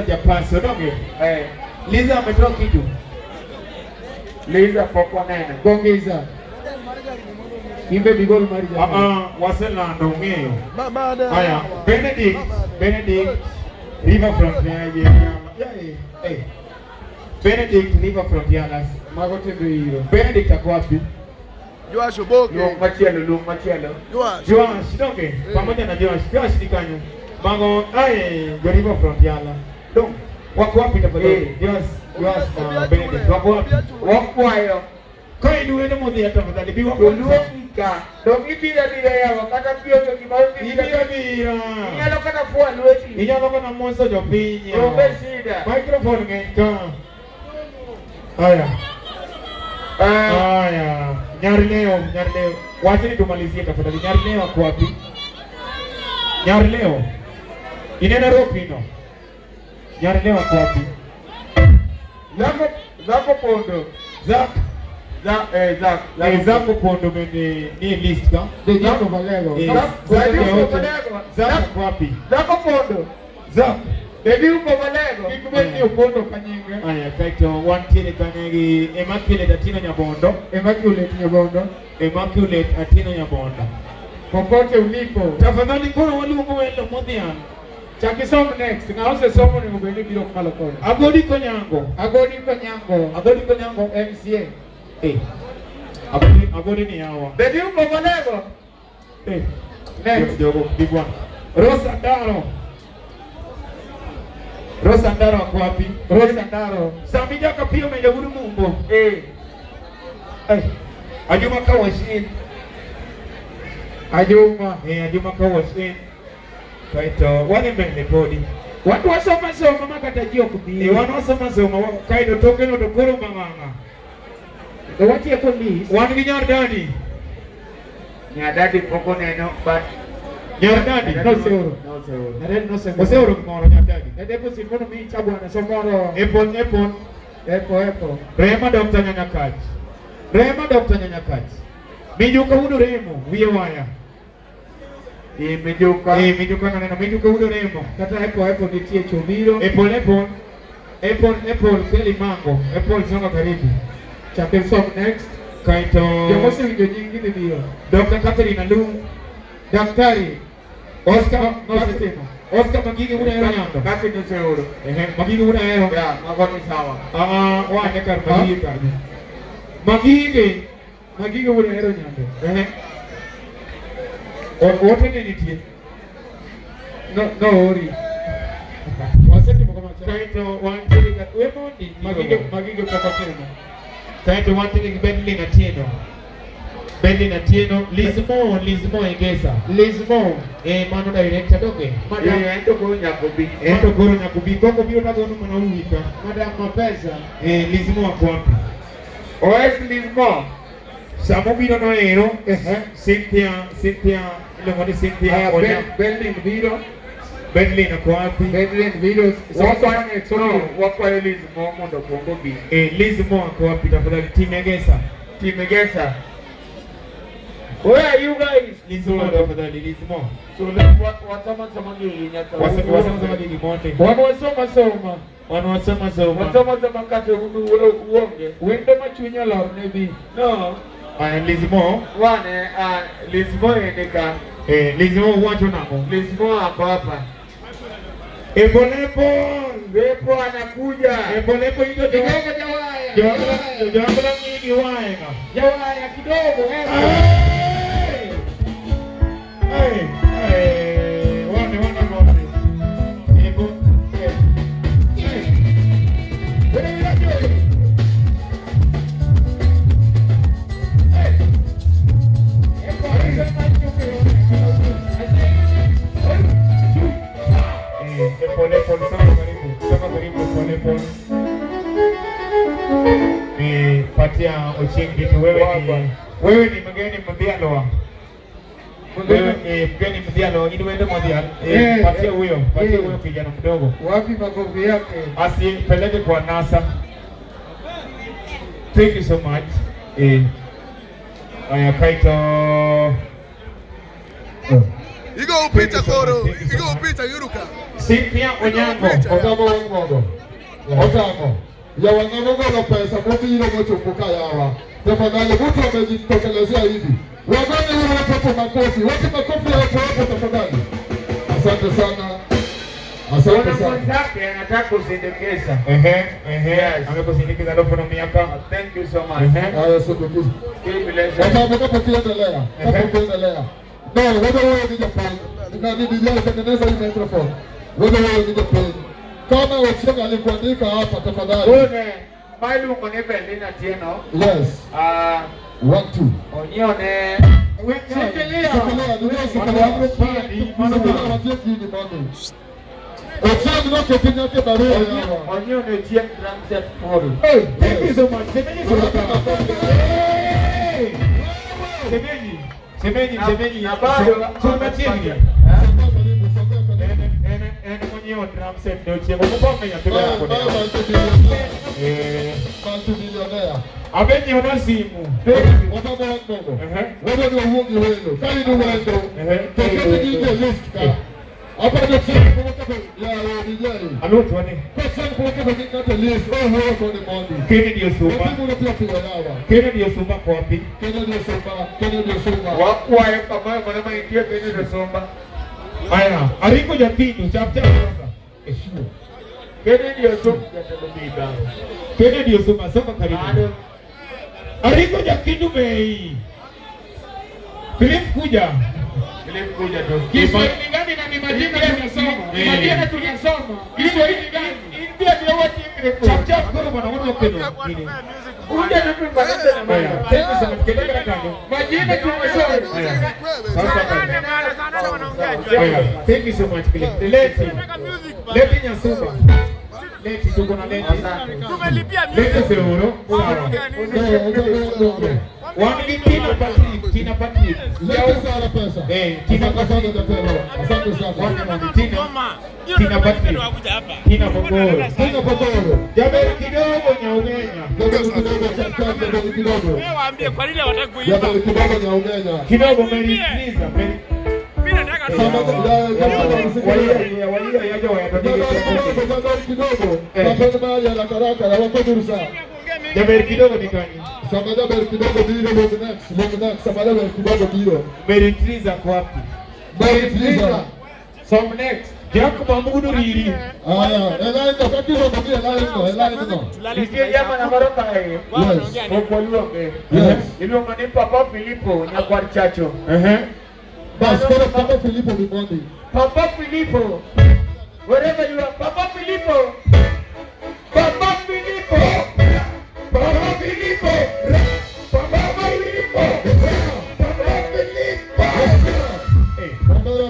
Japan so donge. Liza ametoa kitu. Liza poko nene. Bongeza. Imbe bigol mari jamaa. Waselando ngeyo. Haya, Benedict Riverfront ya. Benedict Riverfront ya. Mago tendo hilo. Benedict akwapi? Joash Oboke. Luong machielo. Joash donge. Pamoja na Joash dikanyo. Mago Riverfront yala. Dong. Wako wapi tafadhali? Joash na Benedict. Wako wapi? Wakwayo. Kai duwe mo dia tafadhali biwa ko luoka. Dong ibira ya wakata pio to kimauti. Ibira. Inyalo kana fua lweti. Inyalo kana monso jo pinyi. Shida. Microphone ngeka. Haya. Nyari leo. Wacha tumalizie tafadhali. Nyari leo kwa wapi? Nyari leo. Inena ropino. Nyari leo kwa wapi? Zako pondo. Zako pondo mene ni list ka? Zako valego. Zako kwa wapi? Zako pondo. Zako. Devi uko valego. Kikubeni upondo kanyenge. Aya, kaito wantiere kanyegi Immaculate Atino Nyabondo. Immaculate Atino Nyabondo. Popote ulipo. Tafadhali kuna waluongo welo modhian. Chaki somo next. Ngause somo ni mgeni biro kumalo kono. Agodi konyango. MCA. Agodi ni hawa. Devi uko valego. Next. Jogo bigwa. Rosa Ndaro kwa wapi? Samija kapio mejaguru mumbo. Ajuma kawashin. Ajuma kawashin. Kaito wale mbele podi. Watu wasoma makatajio kubi. Watu wasoma kaito tokeno dokoro manganga. Wati ya police. Watu Nyardani. Nyardani poko neno but Nyardani no seuro. Oseuro moro Nyardani. Edepo simono mi chabwa na somoro. Epo. Rema Dr. Nyanyakaji. Mijuka hudu remo wiye waya. Mijuka na neno mijuka hudu remo. Kata epo nitie chumiro. Epo keli mango. Epo songa karibu. Chapter song next. Kaito Jomosi video nyingine ndio. Dr. Catherine Alu. Daktari Oscar Magigi una hero nyando. Kati ni seuro. Magigi una hero. Ya, magoni sawa. Wane kar Magigi kani. Magigi una hero nyando. Wote ni nitie. No ori. Waseti mko macha. Kaito wantiri ka wemo ni Magigi kwa tena. Kaito wantiri Bentley na Tieno. Lizmo Egessa. Mano director doge. Ento kuru nyakubi. Koko biyo tago numo na uwika. Madam Mapesa. Lizmo wako wapi? OS Lizmo. Samo bino no ero. Cynthia. Ilongoni Cynthia. Bentley na kwa wapi? Wako Lizmo mondo pongo bi. Lizmo wako wapi tafadhali? Team Egessa. Where are you guys? Lizmo tafadhali Lizmo. So let's wasoma ngili nyaka. Wasoma ngili monte. Wasoma kate uonge. Wende machunya lor nebi. No. Lizmo. Wane Lizmo endeka. Lizmo wacho namo. Lizmo hapa hapa. Epolepo anakuja. Epolepo hiyo kidogo Jawala nyingi waenga. Jawala kidogo Patia Ochieng kitu wewe Wewe ni mgeni mdialo. Mgeni mdialo, ili uende mdialo. Patia huyo kijana mdogo. Wapi makofi yake? Asipeleke kwa NASA. Thank you so much. Aya kaito. Igo upita koro. Igo upita yuruka. Cynthia Onyango. Otamo wangogo. Otamo. Ya wangogo na pesa mtu yule mchopuka yawa. Tafadhali mtu amejitokelezea hivi. Wagani wale watoto makofi. Wapi makofi ya watu wote tafadhali. Asante sana. Asante sana. Mwenzake anataka kusindikisha. Amekusindikiza ndio kuna miaka. Thank you so much. Haya sindikiza. Watamu kuendelea. Kuendelea. No, wewe ni Japan. Na ni DJ tengeneza hii microphone. Wewe ni Japan. Kama Ochieng alikuandika hapa tafadhali. Wewe Mailu Monebelina Tieno. Yes. 1 2. Onione. Shikilia. Ochieng no kepinya ke barua yawa. Onione Ochieng drum set for. Hey, thank you so much. Semenyi. Tumetia. Mwenyewe drum set ndio Ochieng. Ukupome ya tena hapo. Multi-millionaire. Abenye una simu. Watoto wangu. Wewe ndio uongo wenu. Kali ndio wendo. Teketi ndio list ka. Hapa ndio chini kwa ya DJ. Alo tuone. Kwa sababu kwa kwa list wewe kwa ni mondi. Kile ndio suma. Wewe ndio pia yawa. Kile ndio suma kwa wapi? Kile ndio suma. Wako wae kama mwana ingia kile ndio suma. Haya, aliko jatini chapcha sasa. Heshima. Kile ndio suma ya telebida. Kile ndio suma soma karibu. Aliko jatini mei. Philip kuja tu. Kiswahili gani na ni majina tunasoma? Majina tunasoma. Kiswahili gani? India ndio watu ingre. Chapcha kwa bwana wana keno. Nini? Unja na tu balance na maya. Tena sema kile kando. Majina tunasoma. Thank you so much, Philip. Leti nyasumba. Leti tuko na leti. Tumelipia Leti seuro. Wani Tina Patrick. Leo sana pesa. Tina Patrick tena. Asante sana. Tina Patrick. Tina Pogoro. Jaberi kidogo nyaungenya. Jaberi kidogo. Wewe waambie kwa nini hawataka kuiba. Jaberi kidogo nyaungenya. Kidogo Mary please. Mimi nataka Jaberi kidogo ni gani? Samada beri kidogo biro next. Samada beri kidogo biro. Mary please ako wapi? Mary please. Some next. Jacob Amudu riri. Aya, elaino kakiro ndio elaino. Ndio jamaa na maroka yeye. Yes. Kwa luonge. Yes. Ile ngani Papa Filipo nyakwar chacho. Bas kwa Papa Filipo ni bondi. Papa Filipo. Wherever you are, Papa Filipo. Papa Filipo. Papa Filipo. Papa Filipo. Papa Filipo.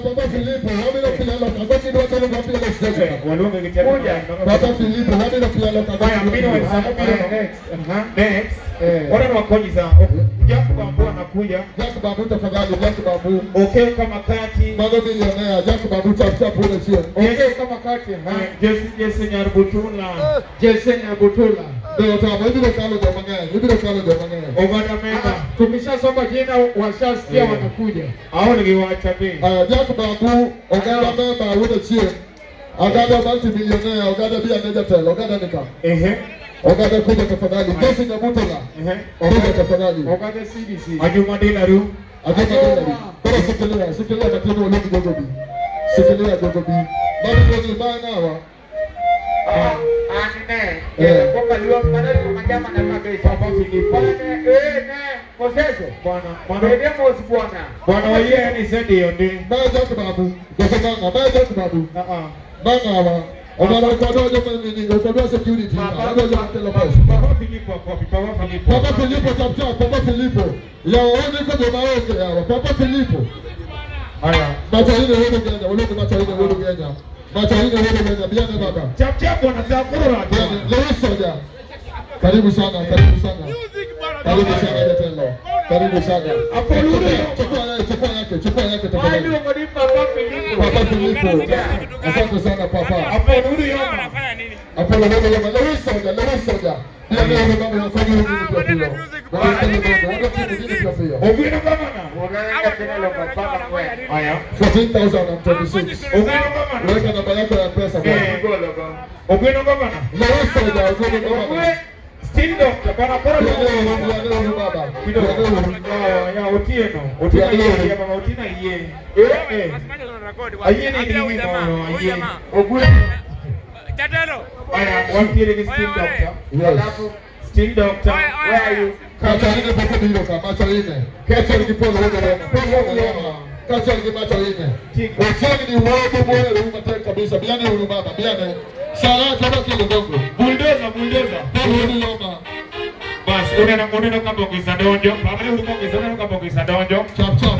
Papa Filipo, wabila kilalo kabaki ndio tano ngapi ile stage. Walunge kichana. Papa Filipo, wabila kilalo kabaki. Next. Wala ni wakonyiza. Jacob Babu anakuja. Jacob Babu tafadhali, Jacob Babu. Okay kama kati. Bado millionaire, Jacob Babu tafuta pole sio. Okay kama kati. Jesse Nyarbutula. Jesse Nyarbutula. Ndio tamu, hivi ndio kalo ndio mangeni. Ogada mema. Tumeshasoma jina washasikia wanakuja. Hao ni waacha bei. Jacob Babu, ogada mema wale chie. Ogada multi-millionaire, ogada bia negatel, ogada nika. Ogada kuja tafadhali. Jesse Nyarbutula. Kuja tafadhali. Ogada CDC. Ajuma Delaru. Bora sikilia tatizo leo kidogo bi. Sikilia kidogo bi. Bado ni bana hawa. Anne. Kwa leo mana kumajama na mabesa. Papa Filipo. Posese. Bwana demo bwana. Bwana yeye ni sedi yonde. Baya Jacob Babu. Baya Jacob Babu. Bana hawa. Obala kwa dojo mimi kwa security. Ndio tele pesa. Papa Filipo kwa Papa Filipo. Papa Filipo tapcha Papa Filipo. Ya waone kwa jamaa yake hawa. Papa Filipo. Haya. Bata ile wewe Kenya, uliko bata ile wewe Kenya. Bata ile wewe Kenya, biana baba. Chap bwana za kura. Leo soja. Karibu sana. music bwana. Karibu sana Jatelo. Karibu sana. Hapo nuri. Chukua yake tafadhali. Ndio ngoni Papa Filipo. Papa Filipo. Asante sana papa. Hapo nuri yoma. Hapo leo Lewis soja. Ndio mama anafanya hivi kwa pia. Ogwino gavana. Wanaenda tena lo papa kwa. Haya. 14,026. Ogwino gavana. Weka namba yako ya pesa bwana. Ogwino gavana. Lewis soja, Ogwino gavana. Still doctor, bana bora Ndio baba. ya Otieno. Otieno ya mama Otina yeye. Aye ni nini mama aye. Ogwino. Jatelo. Aya, wakile ni still doctor. Yes. Still doctor. Where are you? Kacha ile poko bilo kama macho ine. Kacha ile poko wewe. Kacha ile macho ine. Ochieng ni Wuod mwana ruma tena kabisa. Biane huyu baba, biane. Sala toka kile dogo. Bulldozer. Huyu yoma. Bas, unaenda kama ngisa donjo. Pamele unaenda kama ngisa donjo. Chap.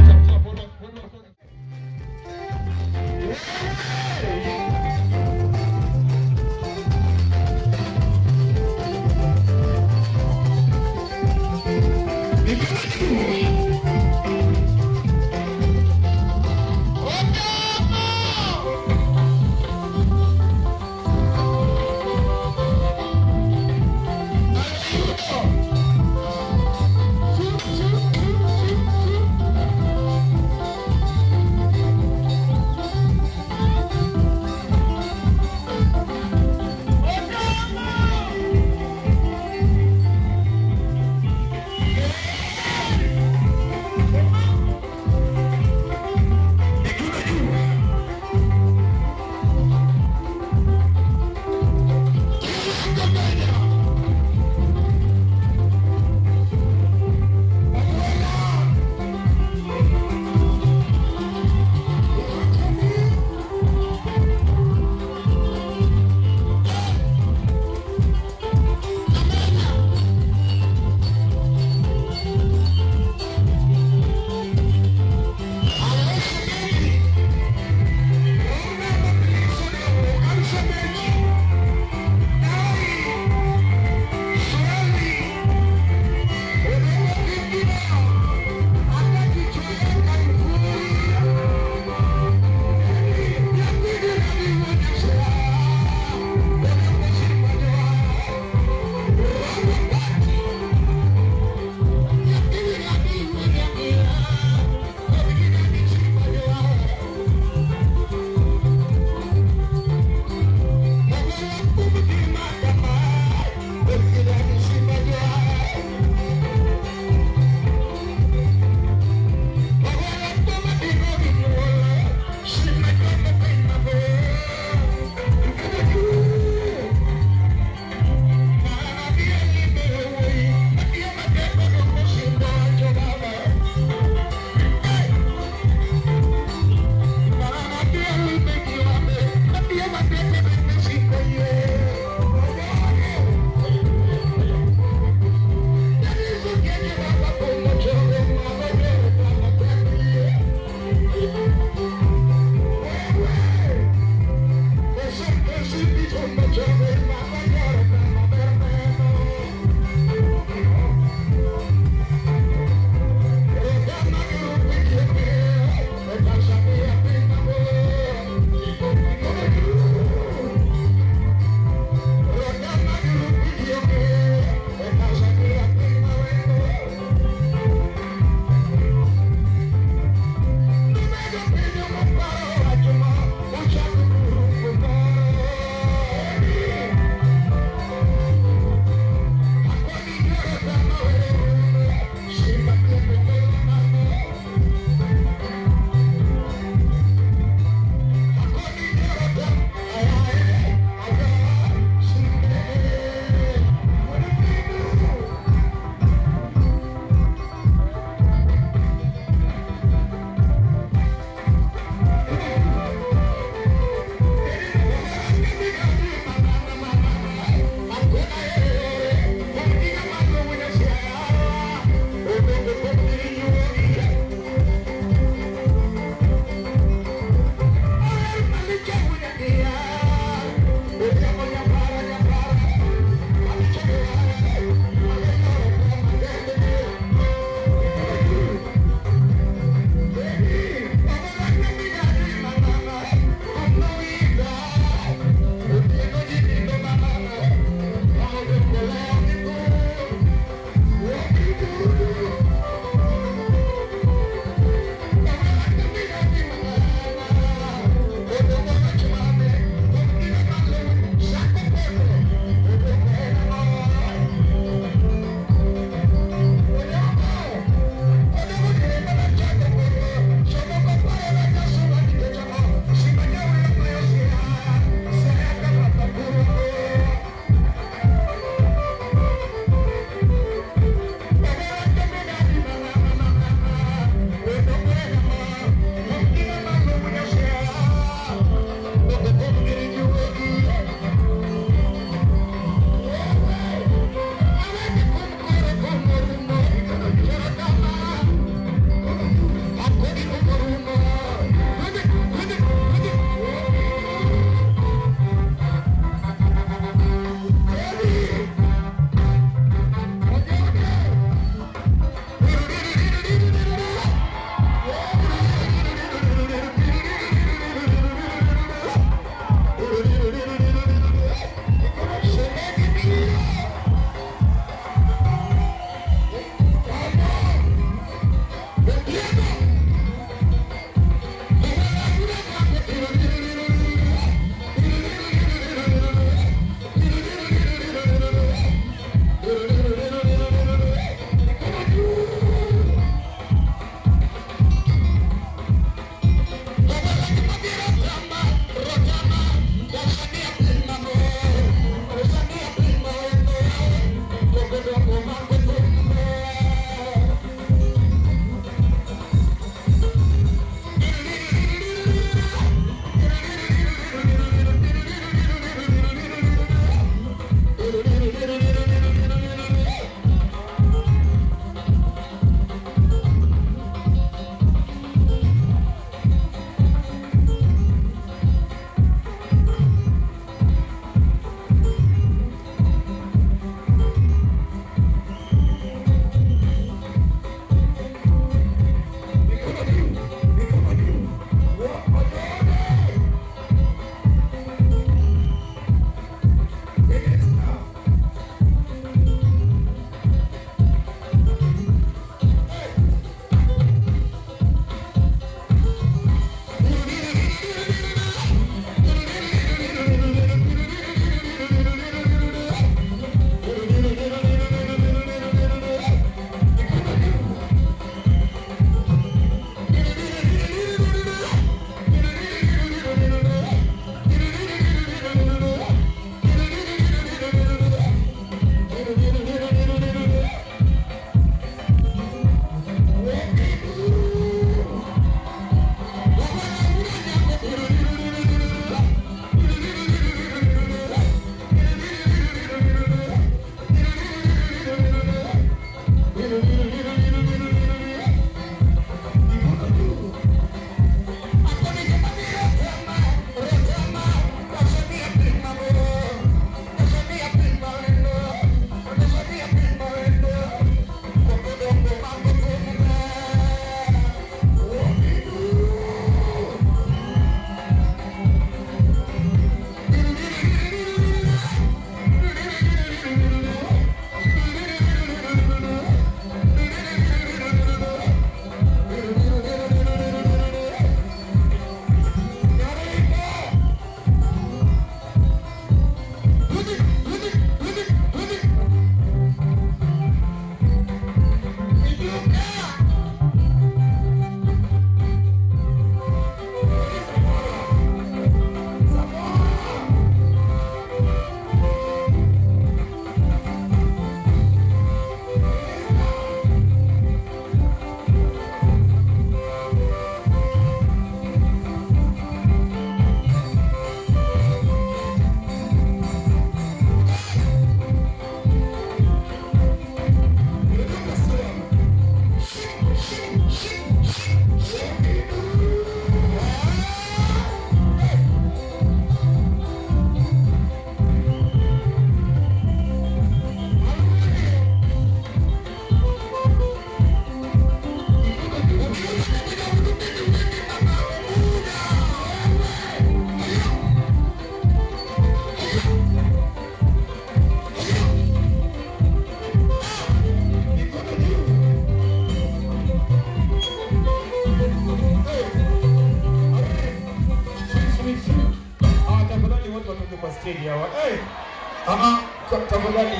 tafadhali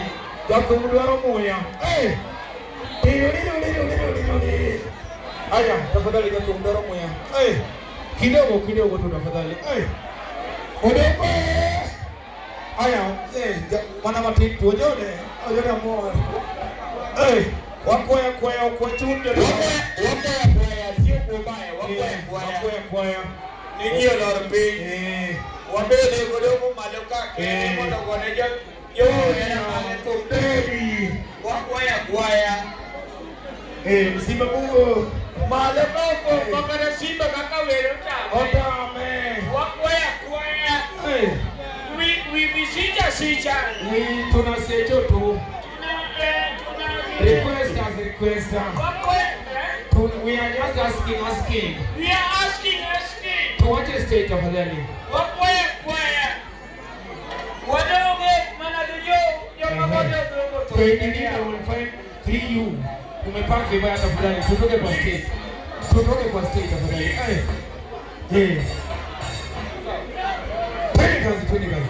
japo mduaro moya aya tafadhali japo mduaro moya kidogo tu tafadhali odepo aya wana matitu ojode mwa wakwaya kwa chunde wakwaya sio kubaya wakwaya ni lorbe wabele godomo maloka moto gonejo yo yana maleto baby wakwaya simba bugo maloka ko bakara simba kaka wero ta otame wakwaya we sija we tunasejo tu request we are just asking we are asking to what state of Adani wakwaya wadogo mana dojo yo mabodo dogo to I will find 3 you Umepanga vibaya tafadhali. Tutoke kwa stage. Tutoke kwa stage tafadhali. Twende kazi.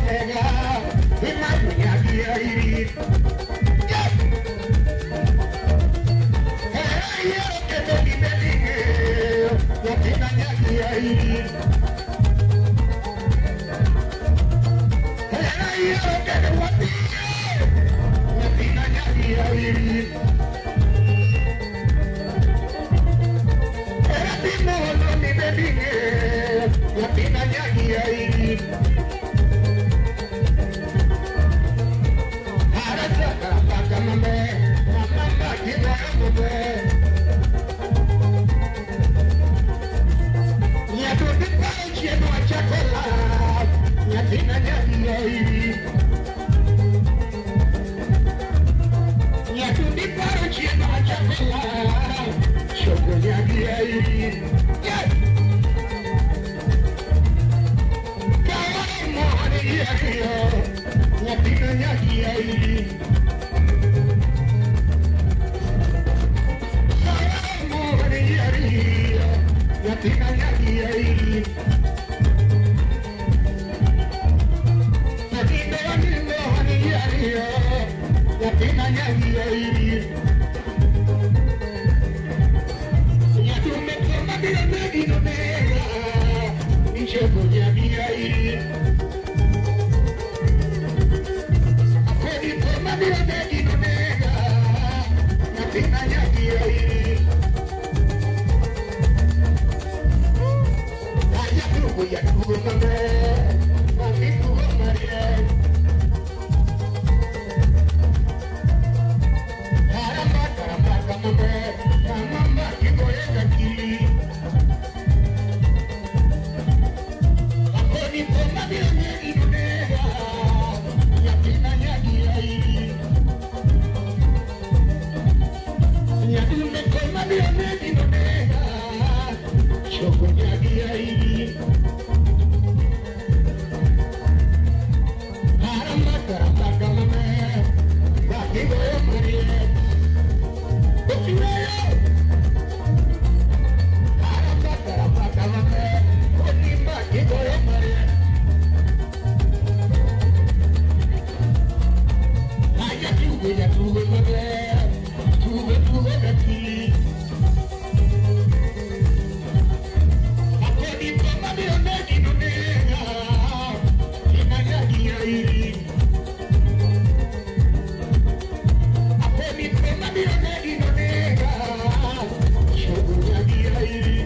Egessa iri. Mono ni bedinge, yapina nyagi ya iri. Harasa karapaka mame, mama kiba mame. Nyatundi pao chieno wa chakola, yapina nyagi ya iri. Nyatundi pao chieno wa chakola, choko nyagi ya iri. Yapina nyagi ya iri. Yapina nyagi ya iri. Yapina nyagi ya iri. Yadume koma bila nagi no mega. Nchoko nyagi ya iri. Bila negi no nega, yapina nyagi ya iri. Ya tugu mame, mami tugu marie. Karamba mame, mama kiboye kaki. Akoni koma bila negi no nega, yapina nyagi ya iri. Yadume koma bila negi no nega, choko nyagi ya iri. Karamba mame, baki boyo marie. Ochieng. Karamba mame, oni baki boyo marie. Ya tugu mame, tugu kaki. Akoni koma bila negi no nega, yapina nyagi ya iri. Akoni koma bila negi no nega, choko nyagi ya iri.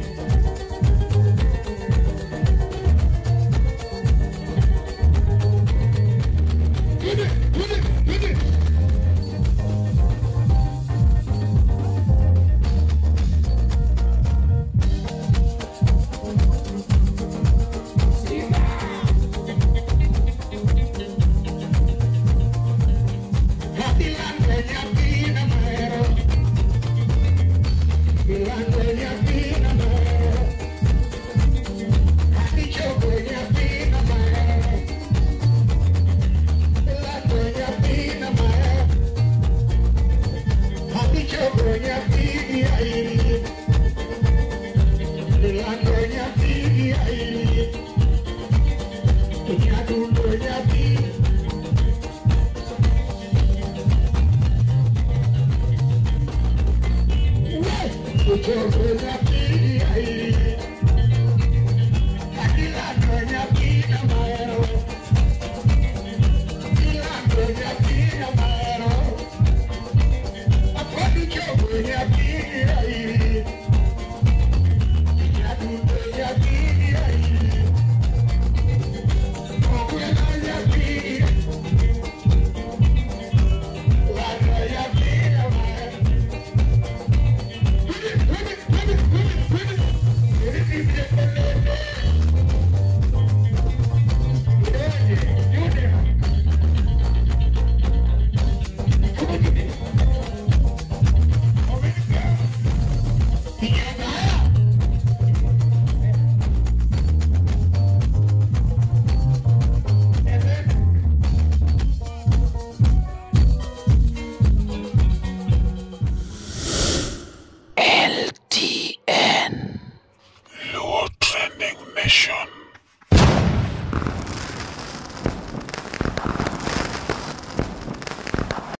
Yeah.